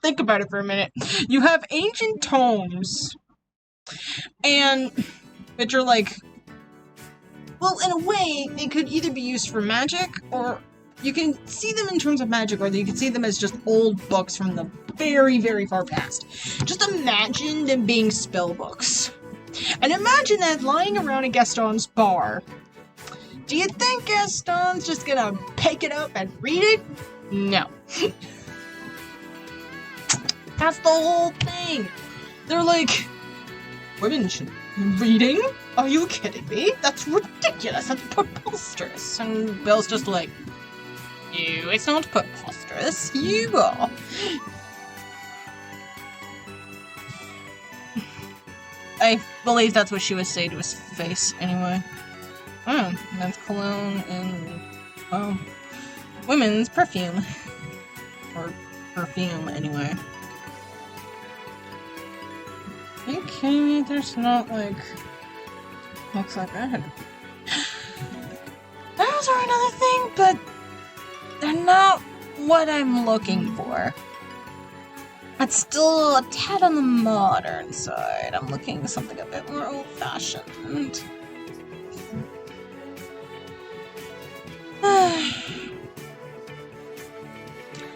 Speaker 1: think about it for a minute. You have ancient tomes, and which are like, well, in a way, they could either be used for magic, or you can see them in terms of magic, or you can see them as just old books from the very, very far past. Just imagine them being spell books. And imagine that lying around in Gaston's bar. Do you think Gaston's just gonna pick it up and read it? No. That's the whole thing. They're like, women should be reading? Are you kidding me? That's ridiculous. That's preposterous. And Belle's just like, no, it's not preposterous. You are. I believe that's what she would say to his face, anyway. Oh, that's cologne and, women's perfume. Or perfume, anyway. Are you kidding me? There's not, like... Looks like I had... Those are another thing, but... They're not what I'm looking for. It's still a tad on the modern side. I'm looking for something a bit more old-fashioned.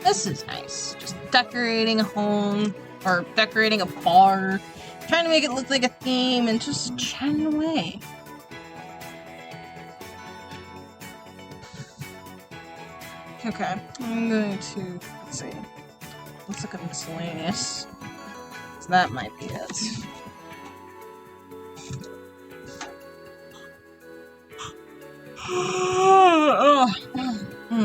Speaker 1: This is nice. Just decorating a home, or decorating a bar, trying to make it look like a theme, and just chatting away. Okay, I'm going to, let's see, let's look at miscellaneous. So that might be it.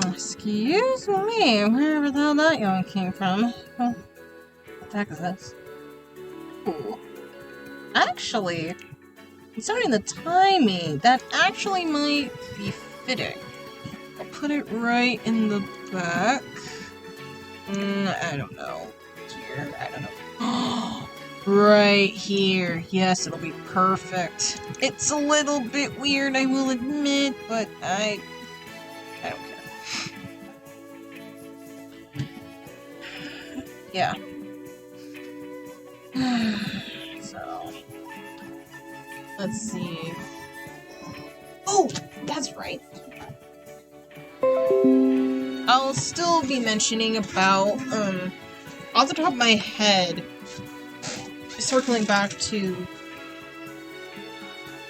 Speaker 1: Excuse Excuse me, wherever the hell that yawn came from. What the heck is this? Ooh. Actually, considering the timing, that actually might be fitting. I'll put it right in the back. I don't know. Here, I don't know. Right here. Yes, it'll be perfect. It's a little bit weird, I will admit, but I don't care. Yeah. So, let's see. Oh, that's right. I'll still be mentioning about, off the top of my head, circling back to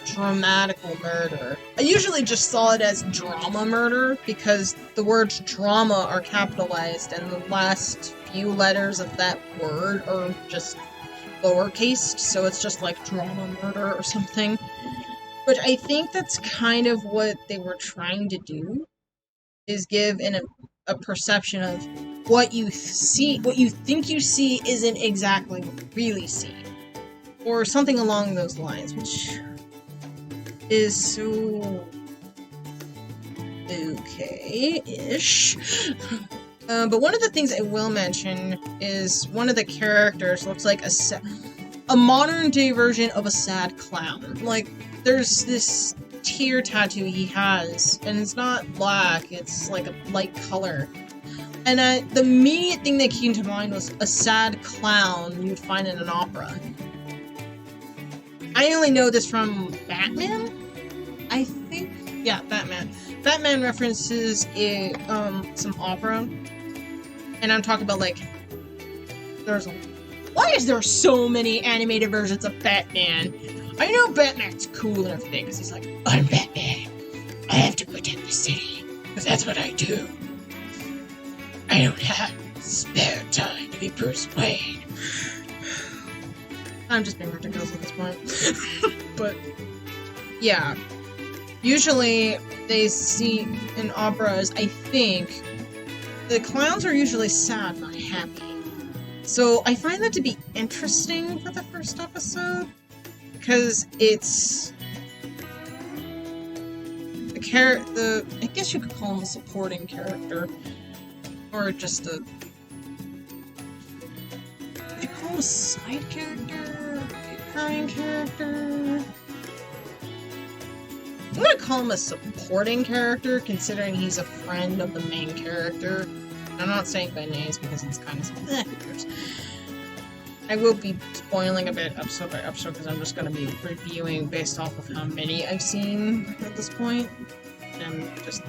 Speaker 1: dramatical murder. I usually just saw it as drama murder because the words drama are capitalized and the last few letters of that word are just lowercase, so it's just like drama murder or something. But I think that's kind of what they were trying to do, is give a perception of what you see, what you think you see isn't exactly what you really see. Or something along those lines, which is so okay-ish. But one of the things I will mention is one of the characters looks like a modern-day version of a sad clown. Like, there's this tear tattoo he has, and it's not black, it's like a light color. And the immediate thing that came to mind was a sad clown you'd find in an opera. I only know this from Batman, I think. Yeah, Batman. Batman references some opera, and I'm talking about, like, why is there so many animated versions of Batman? I know Batman's cool and everything, because he's like, I'm Batman. I have to protect the city, because that's what I do. I don't have spare time to be Bruce Wayne. I'm just being ridiculous at this point. But, yeah. Usually, they see in operas, I think, the clowns are usually sad, not happy. So, I find that to be interesting for the first episode, because it's I guess you could call him a supporting character, or just would you call him a side character? A recurring character? I'm gonna call him a supporting character, considering he's a friend of the main character. I'm not saying by names because it's kind of who cares. I will be spoiling a bit episode by episode because I'm just going to be reviewing based off of how many I've seen at this point. And just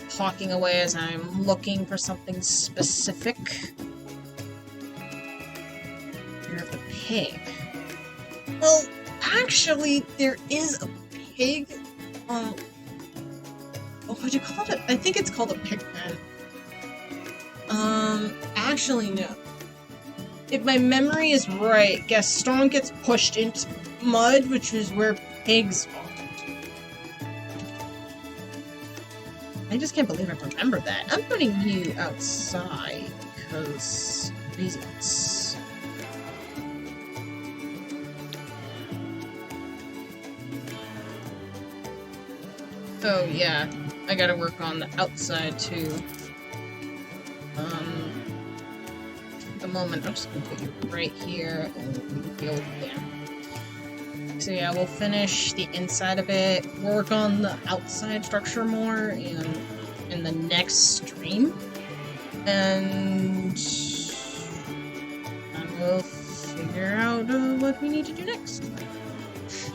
Speaker 1: talking away as I'm looking for something specific. Here's the pig. Well, actually, there is a pig. What would you call it? I think it's called a pig pen. Actually, no. If my memory is right, Gaston gets pushed into mud, which is where pigs are. I just can't believe I remember that. I'm putting you outside, because reasons. Oh yeah, I gotta work on the outside too. At the moment, I'm just gonna put you right here and go there. So yeah, we'll finish the inside of it, work on the outside structure more in the next stream, and we'll figure out what we need to do next.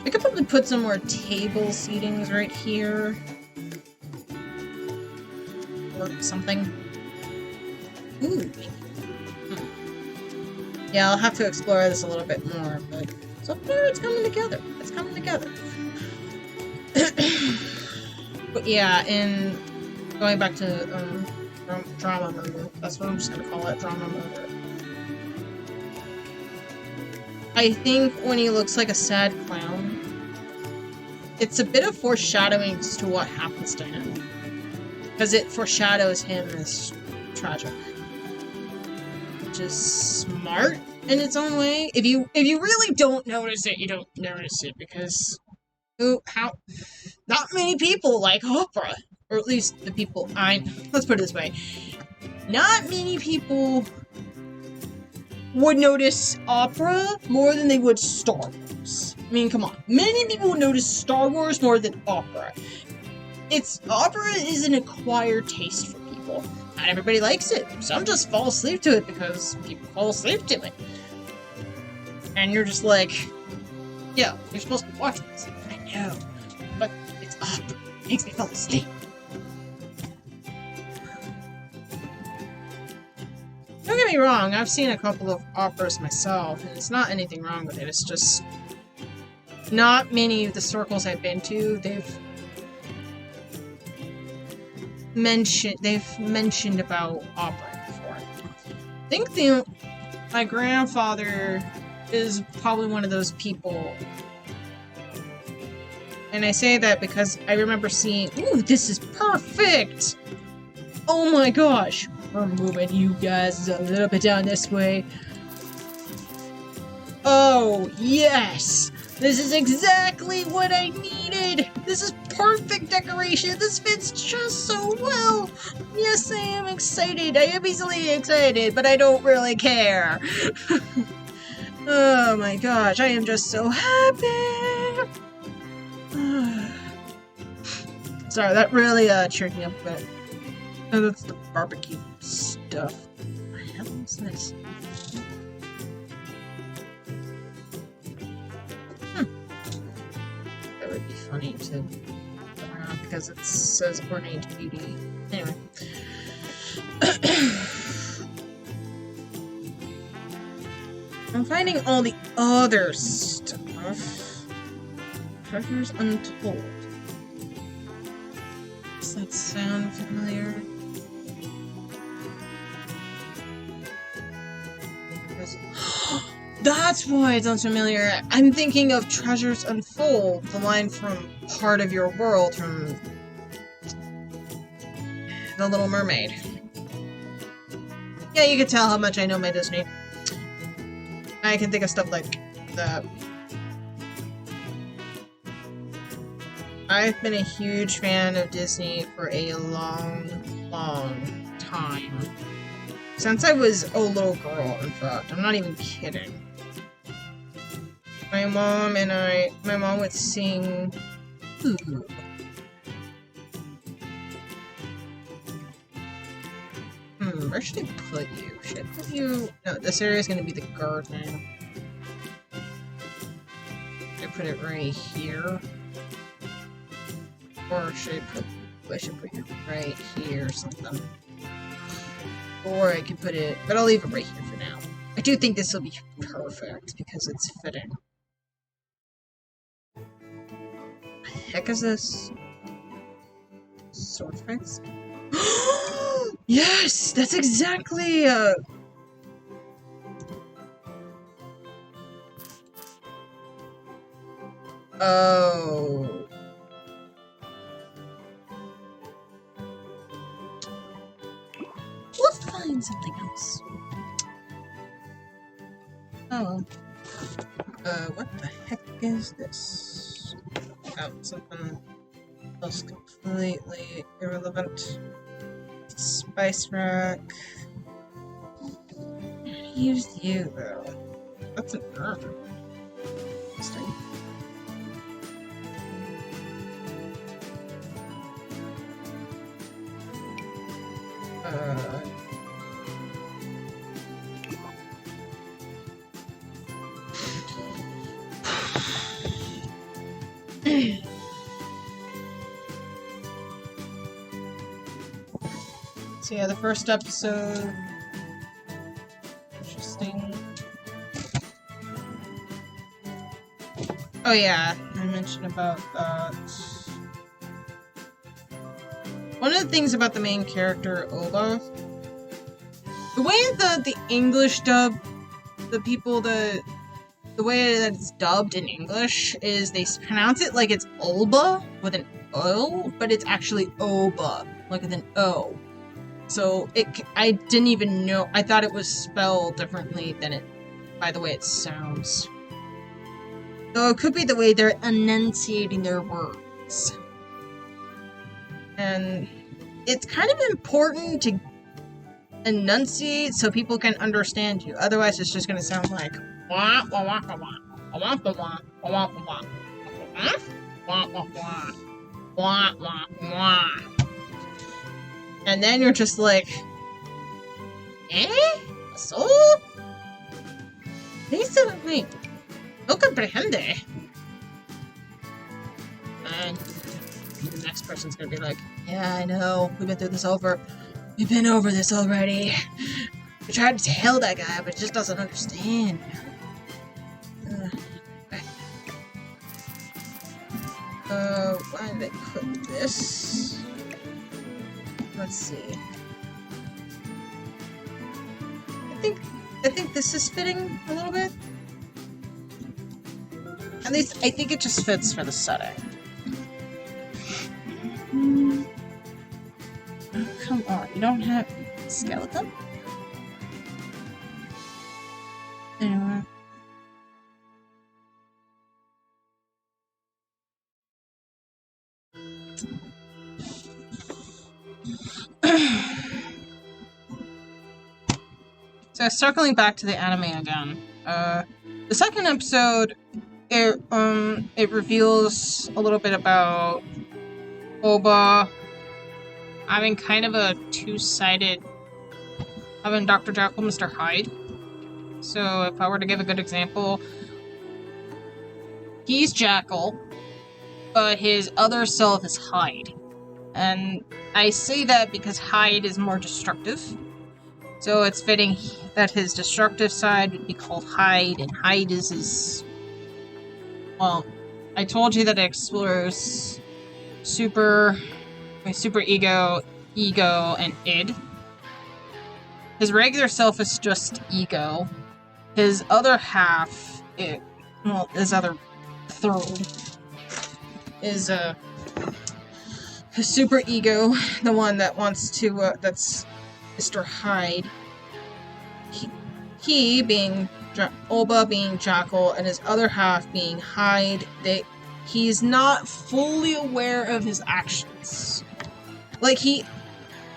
Speaker 1: I could probably put some more table seatings right here, or something. Ooh. Yeah, I'll have to explore this a little bit more, but so far it's coming together. It's coming together. But yeah, in going back to drama murder, that's what I'm just gonna call it, drama murder. I think when he looks like a sad clown, it's a bit of foreshadowing as to what happens to him. Because it foreshadows him as tragic. Which is smart in its own way. If you really don't notice it, you don't notice it, because not many people like opera. Or at least the people let's put it this way. Not many people would notice opera more than they would Star Wars. I mean, come on. Many people would notice Star Wars more than opera. Opera is an acquired taste for people. Not everybody likes it. Some just fall asleep to it because people fall asleep to it. And you're just like, yeah, you're supposed to be watching this. I know. But it's opera. It makes me fall asleep. Don't get me wrong, I've seen a couple of operas myself, and it's not anything wrong with it. It's just not many of the circles I've been to, they've mentioned about opera before. I think my grandfather is probably one of those people. And I say that because I remember seeing, ooh, this is perfect! Oh my gosh! We're moving you guys a little bit down this way. Oh, yes! This is exactly what I needed! This is perfect decoration! This fits just so well! Yes, I am excited! I am easily excited, but I don't really care! Oh my gosh, I am just so happy! Sorry, that really cheered me up a bit. Oh, that's the barbecue stuff. What the hell is this? That would be funny to go around because it says ordained beauty. Anyway. I'm finding all the other stuff. Treasures Untold. Does that sound familiar? That's why it sounds familiar. I'm thinking of Treasures Unfold, the line from Part of Your World from The Little Mermaid. Yeah, you can tell how much I know my Disney. I can think of stuff like that. I've been a huge fan of Disney for a long, long time. Since I was a little girl, in fact. I'm not even kidding. My mom would sing... Ooh. Where should I put you? Should I put you... No, this area is going to be the garden. Should I put it right here? Or should I put you right here or something? Or I could put it... But I'll leave it right here for now. I do think this will be perfect because it's fitting. What the heck is this? Sword fights? Yes! That's exactly Oh. We'll find something else. Oh. What the heck is this? Oh, something else completely irrelevant. Spice rack. I used you, though. That's an herb. Interesting. So yeah, the first episode... Interesting. Oh yeah, I mentioned about that. One of the things about the main character, Oba, the way the English dub, the way that it's dubbed in English is they pronounce it like it's Olba with an O, but it's actually Oba. like with an O. So I didn't even know. I thought it was spelled differently than it, by the way it sounds. So it could be the way they're enunciating their words. And it's kind of important to enunciate so people can understand you. Otherwise, it's just going to sound like wah wah wah wah wah wah wah wah wah wah wah wah. And then you're just like, so? Dice me, no comprehende. And the next person's gonna be like, yeah, I know, we've been through this over. We've been over this already. We tried to tell that guy, but he just doesn't understand. Why did I put this? Let's see. I think this is fitting a little bit. At least I think it just fits for the setting. Oh, come on, you don't have skeleton? Anyway. So circling back to the anime again, the second episode, it reveals a little bit about Oba having kind of a two-sided, having Dr. Jekyll, Mr. Hyde. So if I were to give a good example, he's Jekyll, but his other self is Hyde. And I say that because Hyde is more destructive. So it's fitting that his destructive side would be called Hyde, and Hyde is his... Well, I told you that it explores super ego, and id. His regular self is just ego. His other half, his other third, is his super ego, the one that wants to, that's Mr. Hyde. He being Oba being Jackal, and his other half being Hyde. He's not fully aware of his actions. Like, he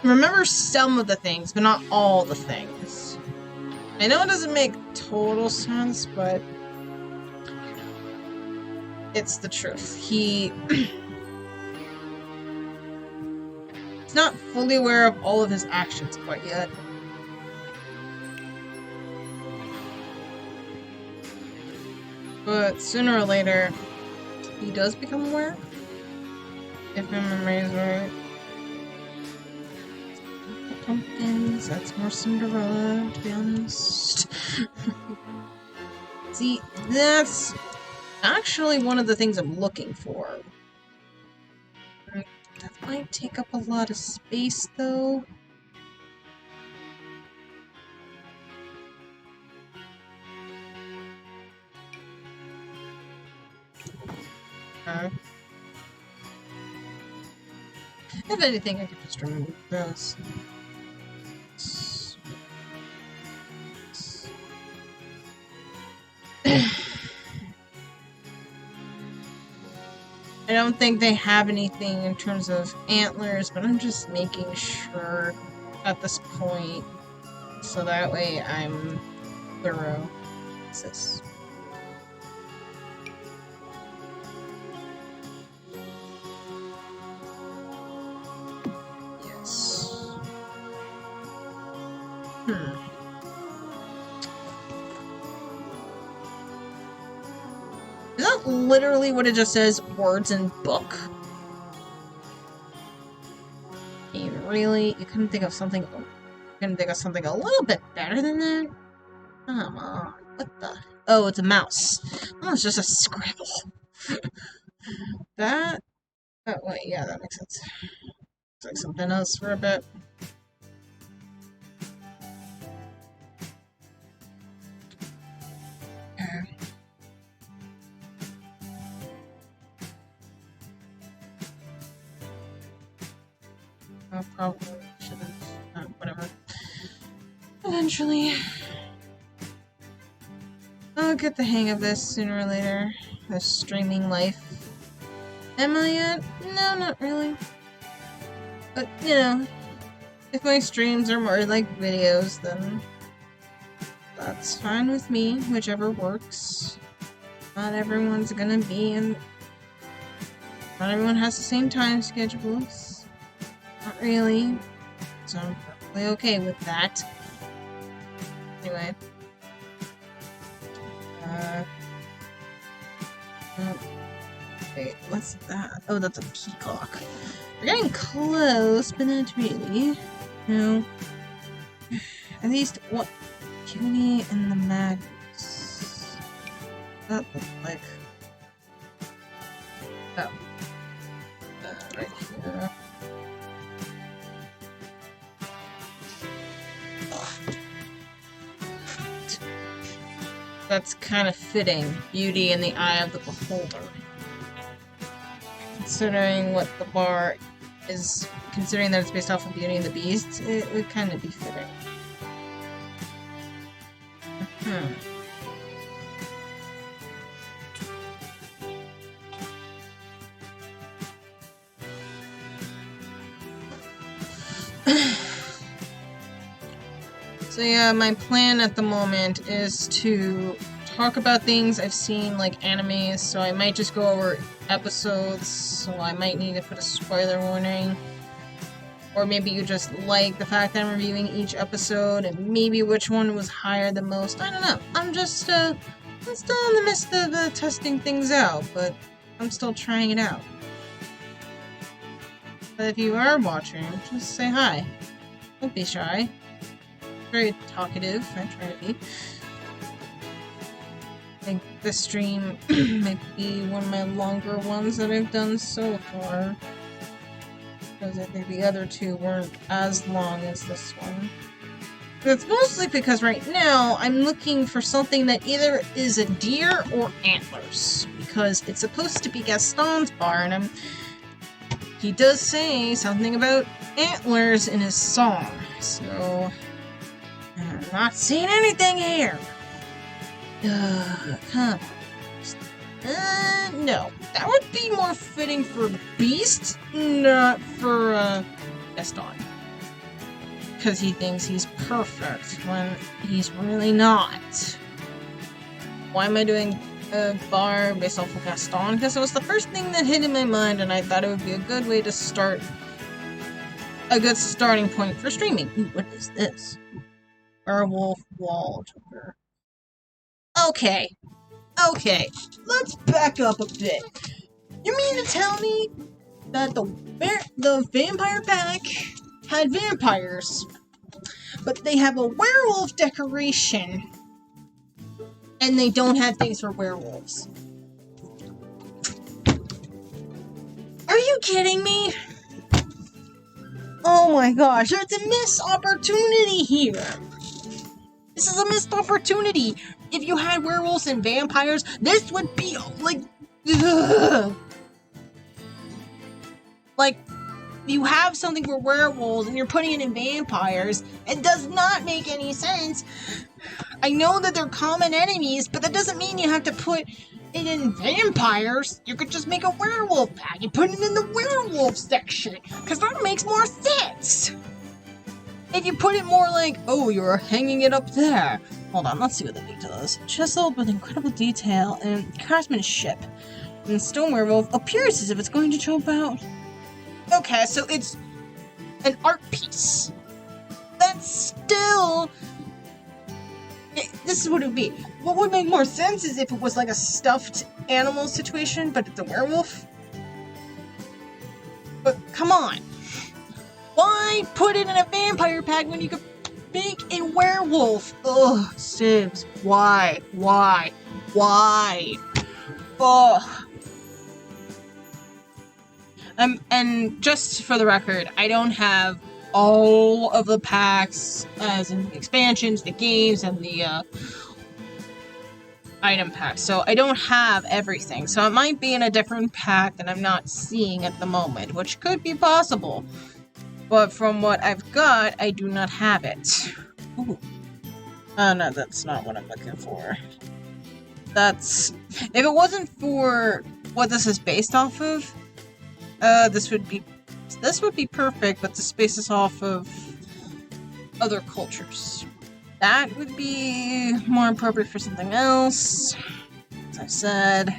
Speaker 1: remembers some of the things, but not all the things. I know it doesn't make total sense, but it's the truth. He's not fully aware of all of his actions quite yet. But sooner or later, he does become aware. If my memory is right. Pumpkins, that's more Cinderella, to be honest. See, that's actually one of the things I'm looking for. That might take up a lot of space, though. If anything, I could just remove those. I don't think they have anything in terms of antlers, but I'm just making sure at this point, so that way I'm thorough. What's this? Yes. Is that literally what it just says? Words in book? Really? You couldn't think of something... You couldn't think of something a little bit better than that? Come on. What the... Oh, it's a mouse. Oh, it's just a scribble. That... Oh, wait, yeah, that makes sense. Looks like something else for a bit. probably shouldn't. Whatever. Eventually. I'll get the hang of this sooner or later. This streaming life. Am I yet? No, not really. But, you know, if my streams are more like videos, then that's fine with me, whichever works. Not everyone's gonna be in... Not everyone has the same time schedules. Not really. So I'm perfectly okay with that. Anyway. Wait, what's that? Oh, that's a peacock. We're getting close, but not really. No. At least what? Cutie and the Magus. That looks like. Oh. Right here. That's kind of fitting. Beauty in the eye of the beholder. Considering what the bar is, considering that it's based off of Beauty and the Beast, it would kind of be fitting. So yeah, my plan at the moment is to talk about things I've seen, like animes, so I might just go over episodes, so I might need to put a spoiler warning. Or maybe you just like the fact that I'm reviewing each episode, and maybe which one was higher than most. I don't know. I'm still in the midst of testing things out, but I'm still trying it out. But if you are watching, just say hi. Don't be shy. Very talkative, I try to be. I think this stream might be one of my longer ones that I've done so far. Because I think the other two weren't as long as this one. It's mostly because right now I'm looking for something that either is a deer or antlers. Because it's supposed to be Gaston's bar, and he does say something about antlers in his song. So I'm not seeing anything here. Huh. No. That would be more fitting for Beast, not for, Gaston. Because he thinks he's perfect when he's really not. Why am I doing a bar based off of Gaston? Because it was the first thing that hit in my mind, and I thought it would be a good way to start. A good starting point for streaming. Ooh, what is this? Werewolf wall jumper. Okay. Okay. Let's back up a bit. You mean to tell me that the vampire pack had vampires, but they have a werewolf decoration, and they don't have things for werewolves? Are you kidding me? Oh my gosh, there's a missed opportunity here. This is a missed opportunity. If you had werewolves and vampires, this would be like... Ugh. Like, you have something for werewolves and you're putting it in vampires. It does not make any sense. I know that they're common enemies, but that doesn't mean you have to put it in vampires. You could just make a werewolf pack and put it in the werewolf section, because that makes more sense. If you put it more like, oh, you're hanging it up there. Hold on, let's see what the detail is. Chiseled with incredible detail and craftsmanship. And stone werewolf appears as if it's going to jump out. Okay, so it's an art piece. That's still... This is what it would be. What would make more sense is if it was like a stuffed animal situation, but it's a werewolf. But come on. Why put it in a vampire pack when you could make a werewolf? Ugh, Sibs. Why? Ugh. And just for the record, I don't have all of the packs, as in the expansions, the games, and the item packs. So I don't have everything. So it might be in a different pack that I'm not seeing at the moment, which could be possible. But from what I've got, I do not have it. Ooh. Oh no, that's not what I'm looking for. That's... If it wasn't for what this is based off of, this would be perfect, but this bases off of other cultures. That would be more appropriate for something else. As I said.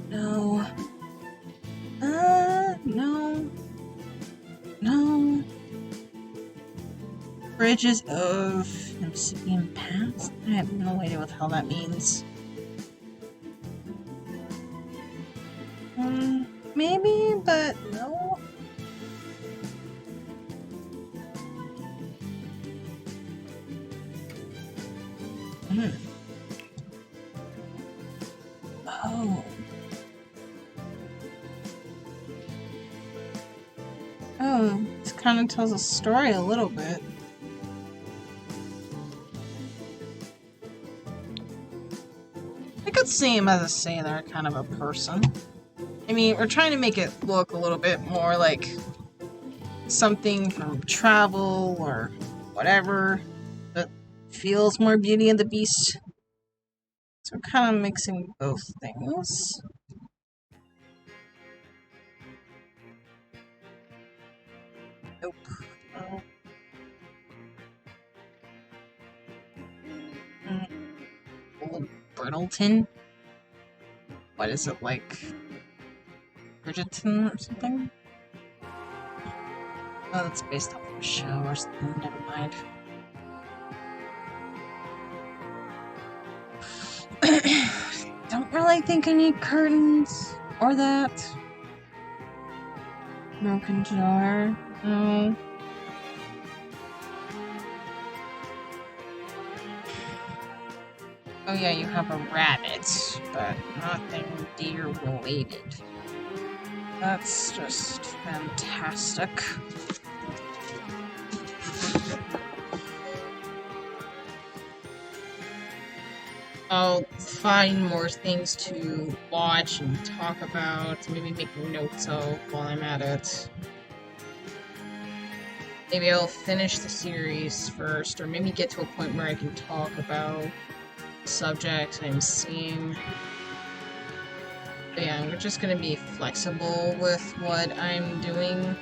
Speaker 1: No. No. No. Bridges of Obsidian Paths? I have no idea what the hell that means. Maybe, but no. Oh. Oh, this kind of tells a story a little bit. I could see him as a sailor, kind of a person. I mean, we're trying to make it look a little bit more like something from travel or whatever that feels more Beauty and the Beast. So we're kind of mixing both things. Nope. Oh. Old Brittleton? What is it, like Bridgerton or something? Oh, that's based off of a show or something. Never mind. Don't really think I need curtains or that. Broken jar. No. Oh yeah, you have a rabbit, but nothing deer related. That's just fantastic. I'll find more things to watch and talk about, maybe make notes of while I'm at it. Maybe I'll finish the series first, or maybe get to a point where I can talk about subjects I'm seeing. But yeah, we're just gonna be flexible with what I'm doing.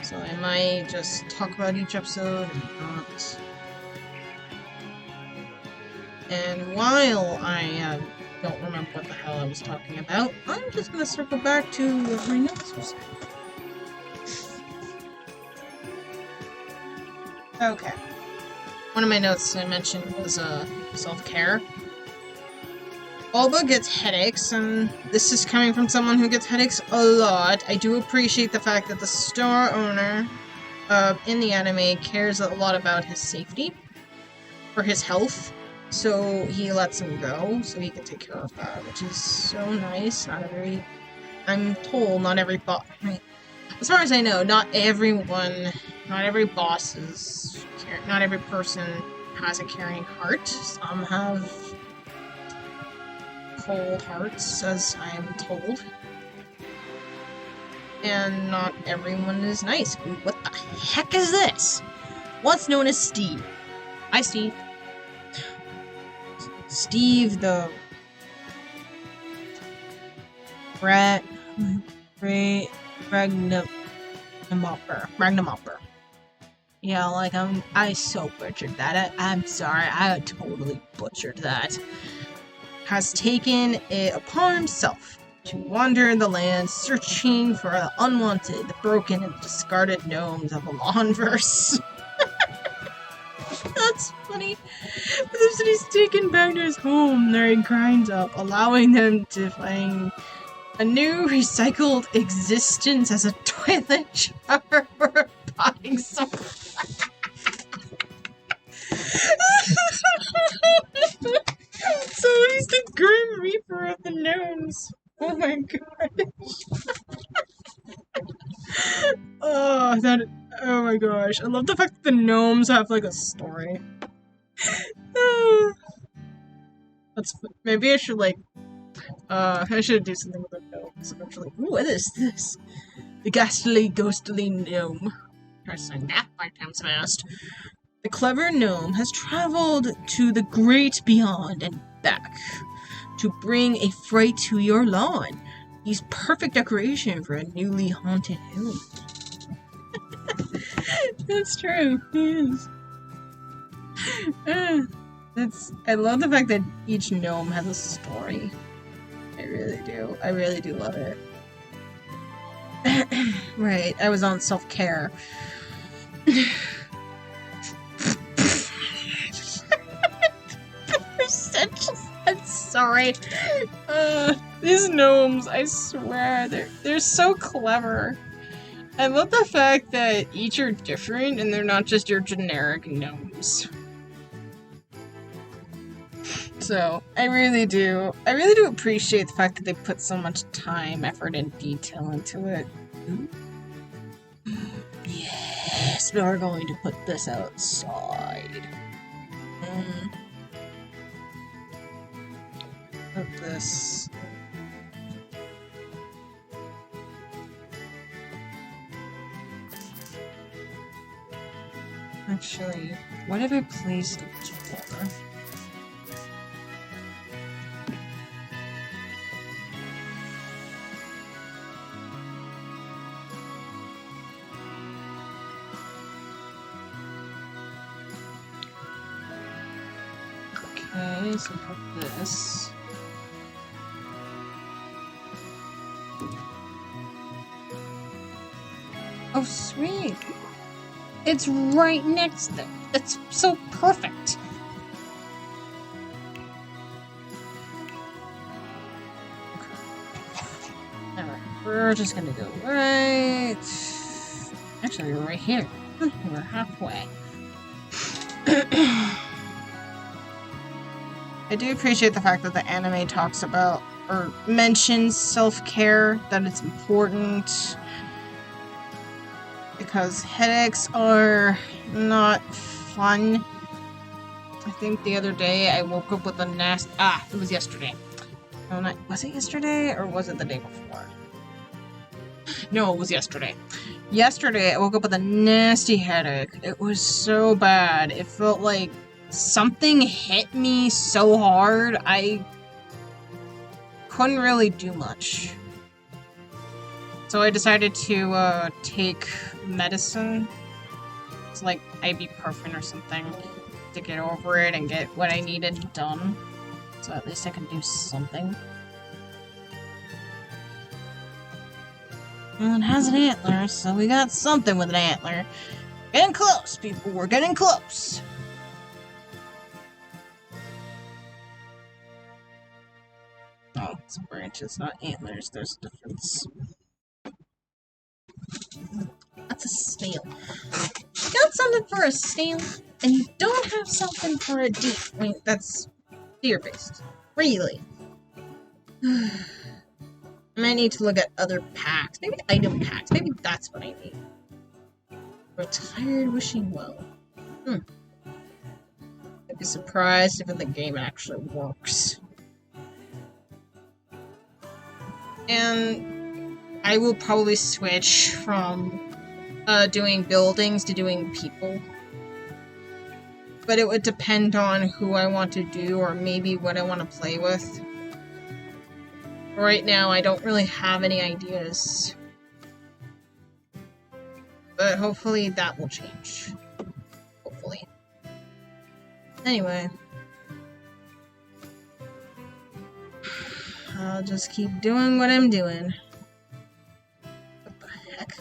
Speaker 1: So I might just talk about each episode and not. And while I don't remember what the hell I was talking about, I'm just gonna circle back to what my notes were saying. Okay. One of my notes I mentioned was self-care. Alba gets headaches, and this is coming from someone who gets headaches a lot. I do appreciate the fact that the store owner in the anime cares a lot about his safety, or his health, so he lets him go so he can take care of that, which is so nice. I'm told not every as far as I know, not every boss is, not every person has a caring heart. Some have cold hearts, as I am told. And not everyone is nice. Ooh, what the heck is this? What's known as Steve? Hi, Steve. Steve the Ragnamopper. Yeah, like I so butchered that. I'm sorry, I totally butchered that. Has taken it upon himself to wander the land searching for the unwanted, the broken, and discarded gnomes of the Lawnverse. That's funny. This city's taken back to his home. There he grinds up, allowing them to find a new recycled existence as a toilet shower for a potting soul. So he's the Grim Reaper of the gnomes. Oh my gosh. Oh my gosh. I love the fact that the gnomes have like a story. Maybe I should like I should do something with the gnomes eventually. Ooh, what is this? The ghastly, ghostly gnome. Try saying that 5 times fast. The clever gnome has traveled to the great beyond and back to bring a fright to your lawn. He's perfect decoration for a newly haunted home. That's true. He is. I love the fact that each gnome has a story. I really do. I really do love it. Right, I was on self-care. I'm sorry. These gnomes, I swear, they're so clever. I love the fact that each are different and they're not just your generic gnomes. So, I really do appreciate the fact that they put so much time, effort, and detail into it. Yes, we're going to put this outside. Put this. Actually, what have I placed it for? Okay, so put this. Oh, sweet! It's right next to them. It's so perfect. Okay. Alright, we're just gonna go right... Actually, we're right here. We're halfway. I do appreciate the fact that the anime talks about, or mentions self-care, that it's important. Because headaches are not fun. I think the other day I woke up with a it was yesterday. No, was it yesterday or was it the day before? No, it was yesterday. Yesterday I woke up with a nasty headache. It was so bad. It felt like something hit me so hard I couldn't really do much. So I decided to take medicine. It's like ibuprofen or something to get over it and get what I needed done. So at least I can do something. Well, it has an antler, so we got something with an antler. Getting close, people. We're getting close. Oh, it's branches, not antlers. There's a difference. That's a snail. You got something for a snail, and you don't have something for a deer. I mean, that's deer-based. Really. I might need to look at other packs. Maybe item packs. Maybe that's what I need. Retired wishing well. I'd be surprised if the game actually works. And I will probably switch from doing buildings to doing people. But it would depend on who I want to do or maybe what I want to play with. Right now, I don't really have any ideas. But hopefully that will change. Hopefully. Anyway. I'll just keep doing what I'm doing. What the heck?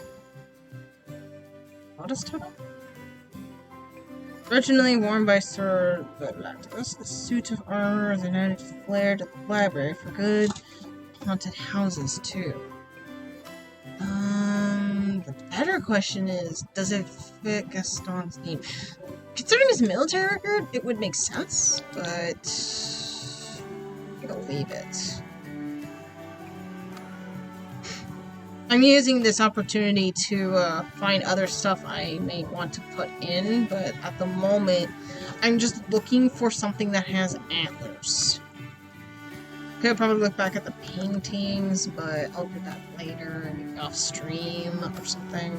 Speaker 1: Lotus Tunnel? Originally worn by Sir Galactus, the suit of armor is united to flare to the library for good. Haunted houses, too. The better question is, does it fit Gaston's name? Considering his military record, it would make sense, but I'm gonna leave it. I'm using this opportunity to find other stuff I may want to put in, but at the moment, I'm just looking for something that has antlers. Could probably look back at the paintings, but I'll do that later, maybe off stream or something.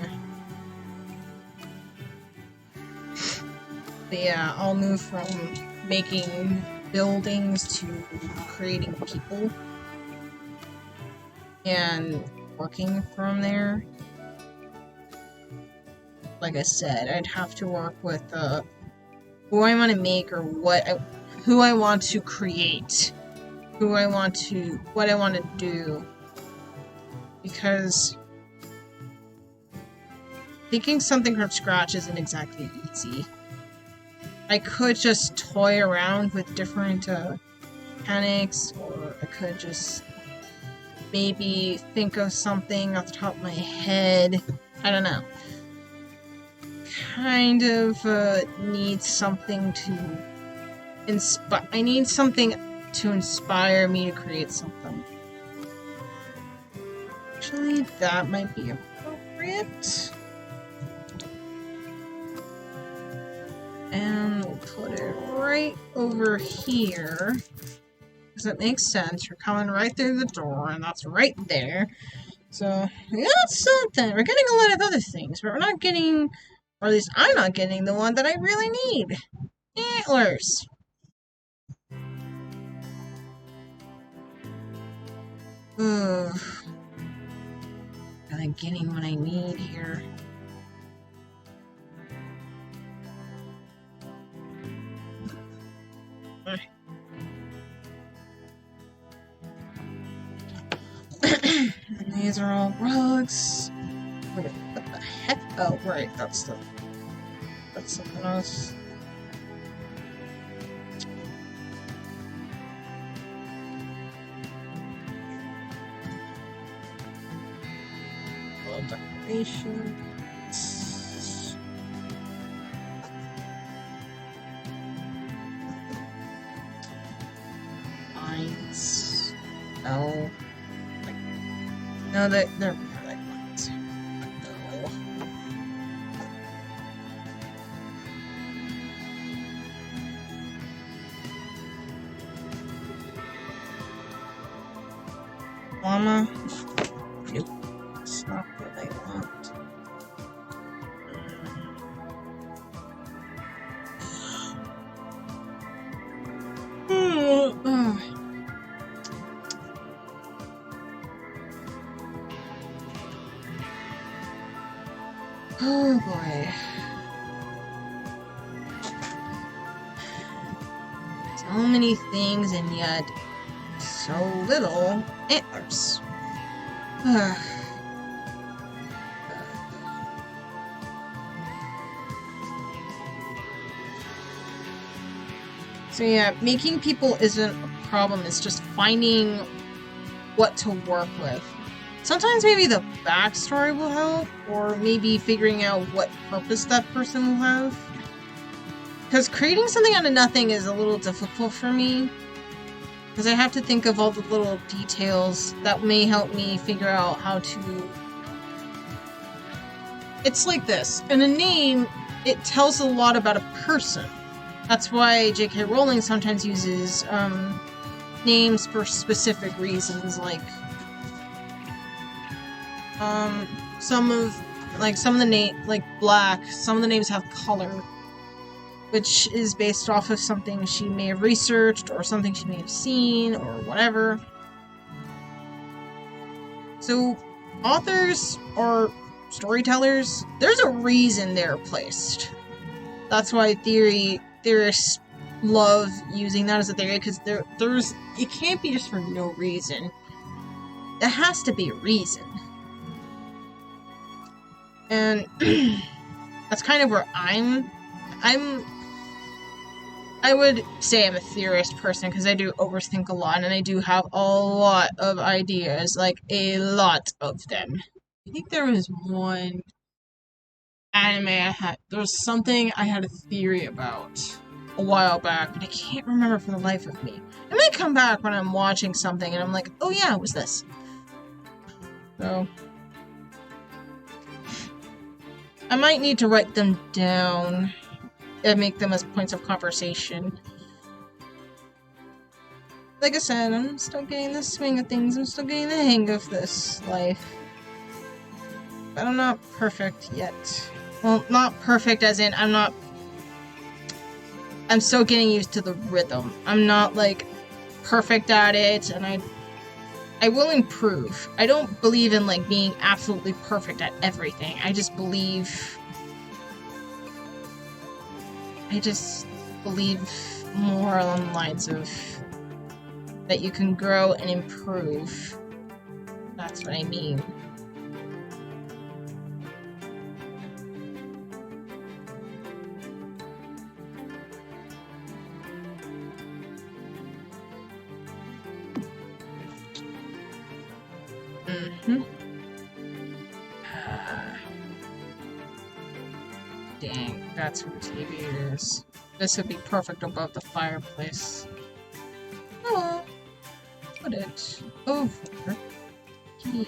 Speaker 1: But yeah, I'll move from making buildings to creating people and working from there. Like I said, I'd have to work with who I want to make or who I want to create, what I want to do, because thinking something from scratch isn't exactly easy. I could just toy around with different mechanics, or I could just maybe think of something off the top of my head. I don't know. Kind of need something to inspire. I need something to inspire me to create something. Actually, that might be appropriate. And we'll put it right over here. Because it makes sense. You're coming right through the door, and that's right there. So, we got something. We're getting a lot of other things, but we're not getting, or at least I'm not getting the one that I really need. Antlers. Ugh. Not getting what I need here. And these are all rugs. What the heck? Oh, right, that's something else. Decorations. Lines. No. No, they're more like lines. No. Llama? Nope. It's not what I want. Oh boy. So many things and yet so little antlers. So yeah, making people isn't a problem, it's just finding what to work with. Sometimes maybe the backstory will help, or maybe figuring out what purpose that person will have. Because creating something out of nothing is a little difficult for me. Because I have to think of all the little details that may help me figure out how to... It's like this. In a name, it tells a lot about a person. That's why J.K. Rowling sometimes uses names for specific reasons, like some of the name, like Black, some of the names have color, which is based off of something she may have researched or something she may have seen or whatever. So authors or storytellers, there's a reason they're placed. That's why theorists love using that as a theory, because it can't be just for no reason. There has to be a reason. And that's kind of where I would say I'm a theorist person, because I do overthink a lot, and I do have a lot of ideas, like a lot of them. I think there was one anime there was something I had a theory about a while back, but I can't remember for the life of me. It might come back when I'm watching something and I'm like, oh yeah, it was this. So I might need to write them down and make them as points of conversation. like I said, I'm still getting the swing of things. I'm still getting the hang of this life. But I'm not perfect yet. Well, not perfect as in I'm still getting used to the rhythm. I'm not, like, perfect at it, and I will improve. I don't believe in, like, being absolutely perfect at everything. I just believe more along the lines of that you can grow and improve. That's what I mean. Dang, that's who TV is. This would be perfect above the fireplace. Oh, put it over here.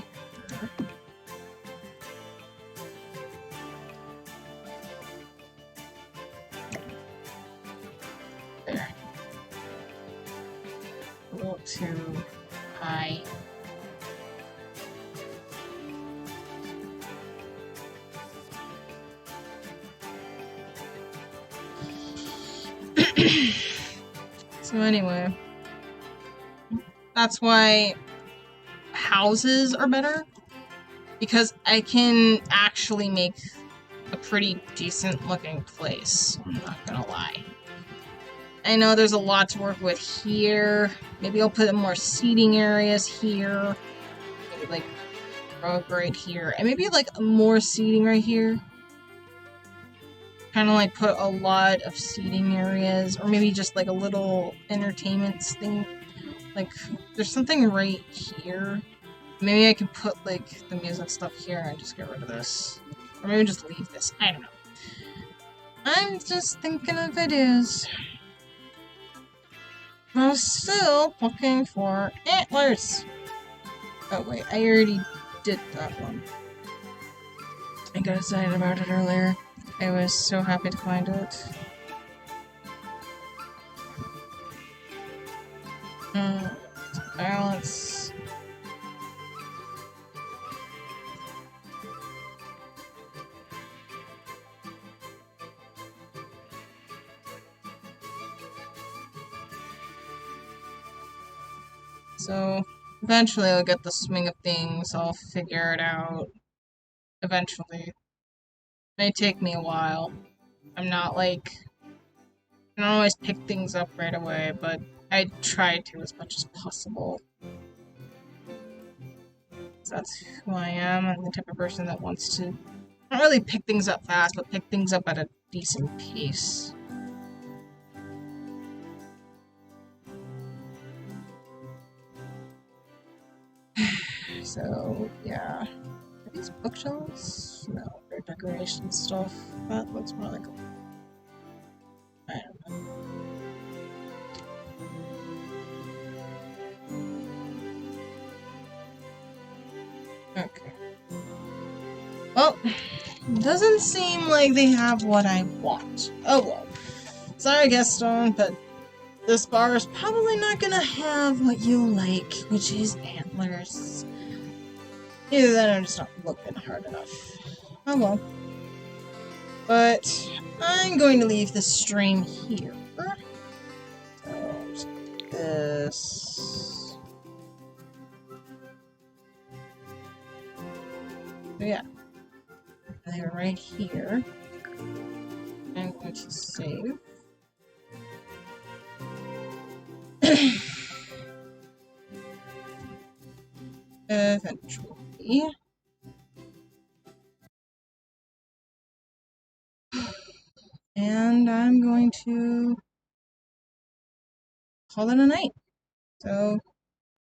Speaker 1: There. A little too high. So anyway, that's why houses are better, because I can actually make a pretty decent looking place, I'm not gonna lie. I know there's a lot to work with here. Maybe I'll put in more seating areas here. Maybe like rug right here. And maybe like more seating right here. Kind of like put a lot of seating areas, or maybe just like a little entertainment thing. Like, there's something right here. Maybe I can put like the music stuff here and just get rid of this. Or maybe just leave this. I don't know. I'm just thinking of ideas. I'm still looking for antlers. Oh wait, I already did that one. I got excited about it earlier. I was so happy to find it. Balance. So, eventually I'll get the swing of things, I'll figure it out. Eventually. It may take me a while. I'm not like... I don't always pick things up right away, but I try to as much as possible. So that's who I am. I'm the type of person that wants to not really pick things up fast, but pick things up at a decent pace. So, yeah. Are these bookshelves? No, they're decoration stuff. That looks more like a... I don't know. Okay. Well, doesn't seem like they have what I want. Oh well. Sorry, Gaston, but this bar is probably not gonna have what you like, which is antlers. Either that or I'm just not looking hard enough. Oh well. But I'm going to leave the stream here. So, just this. So yeah. They're right here. I'm going to save. Eventually. And I'm going to call it a night. So,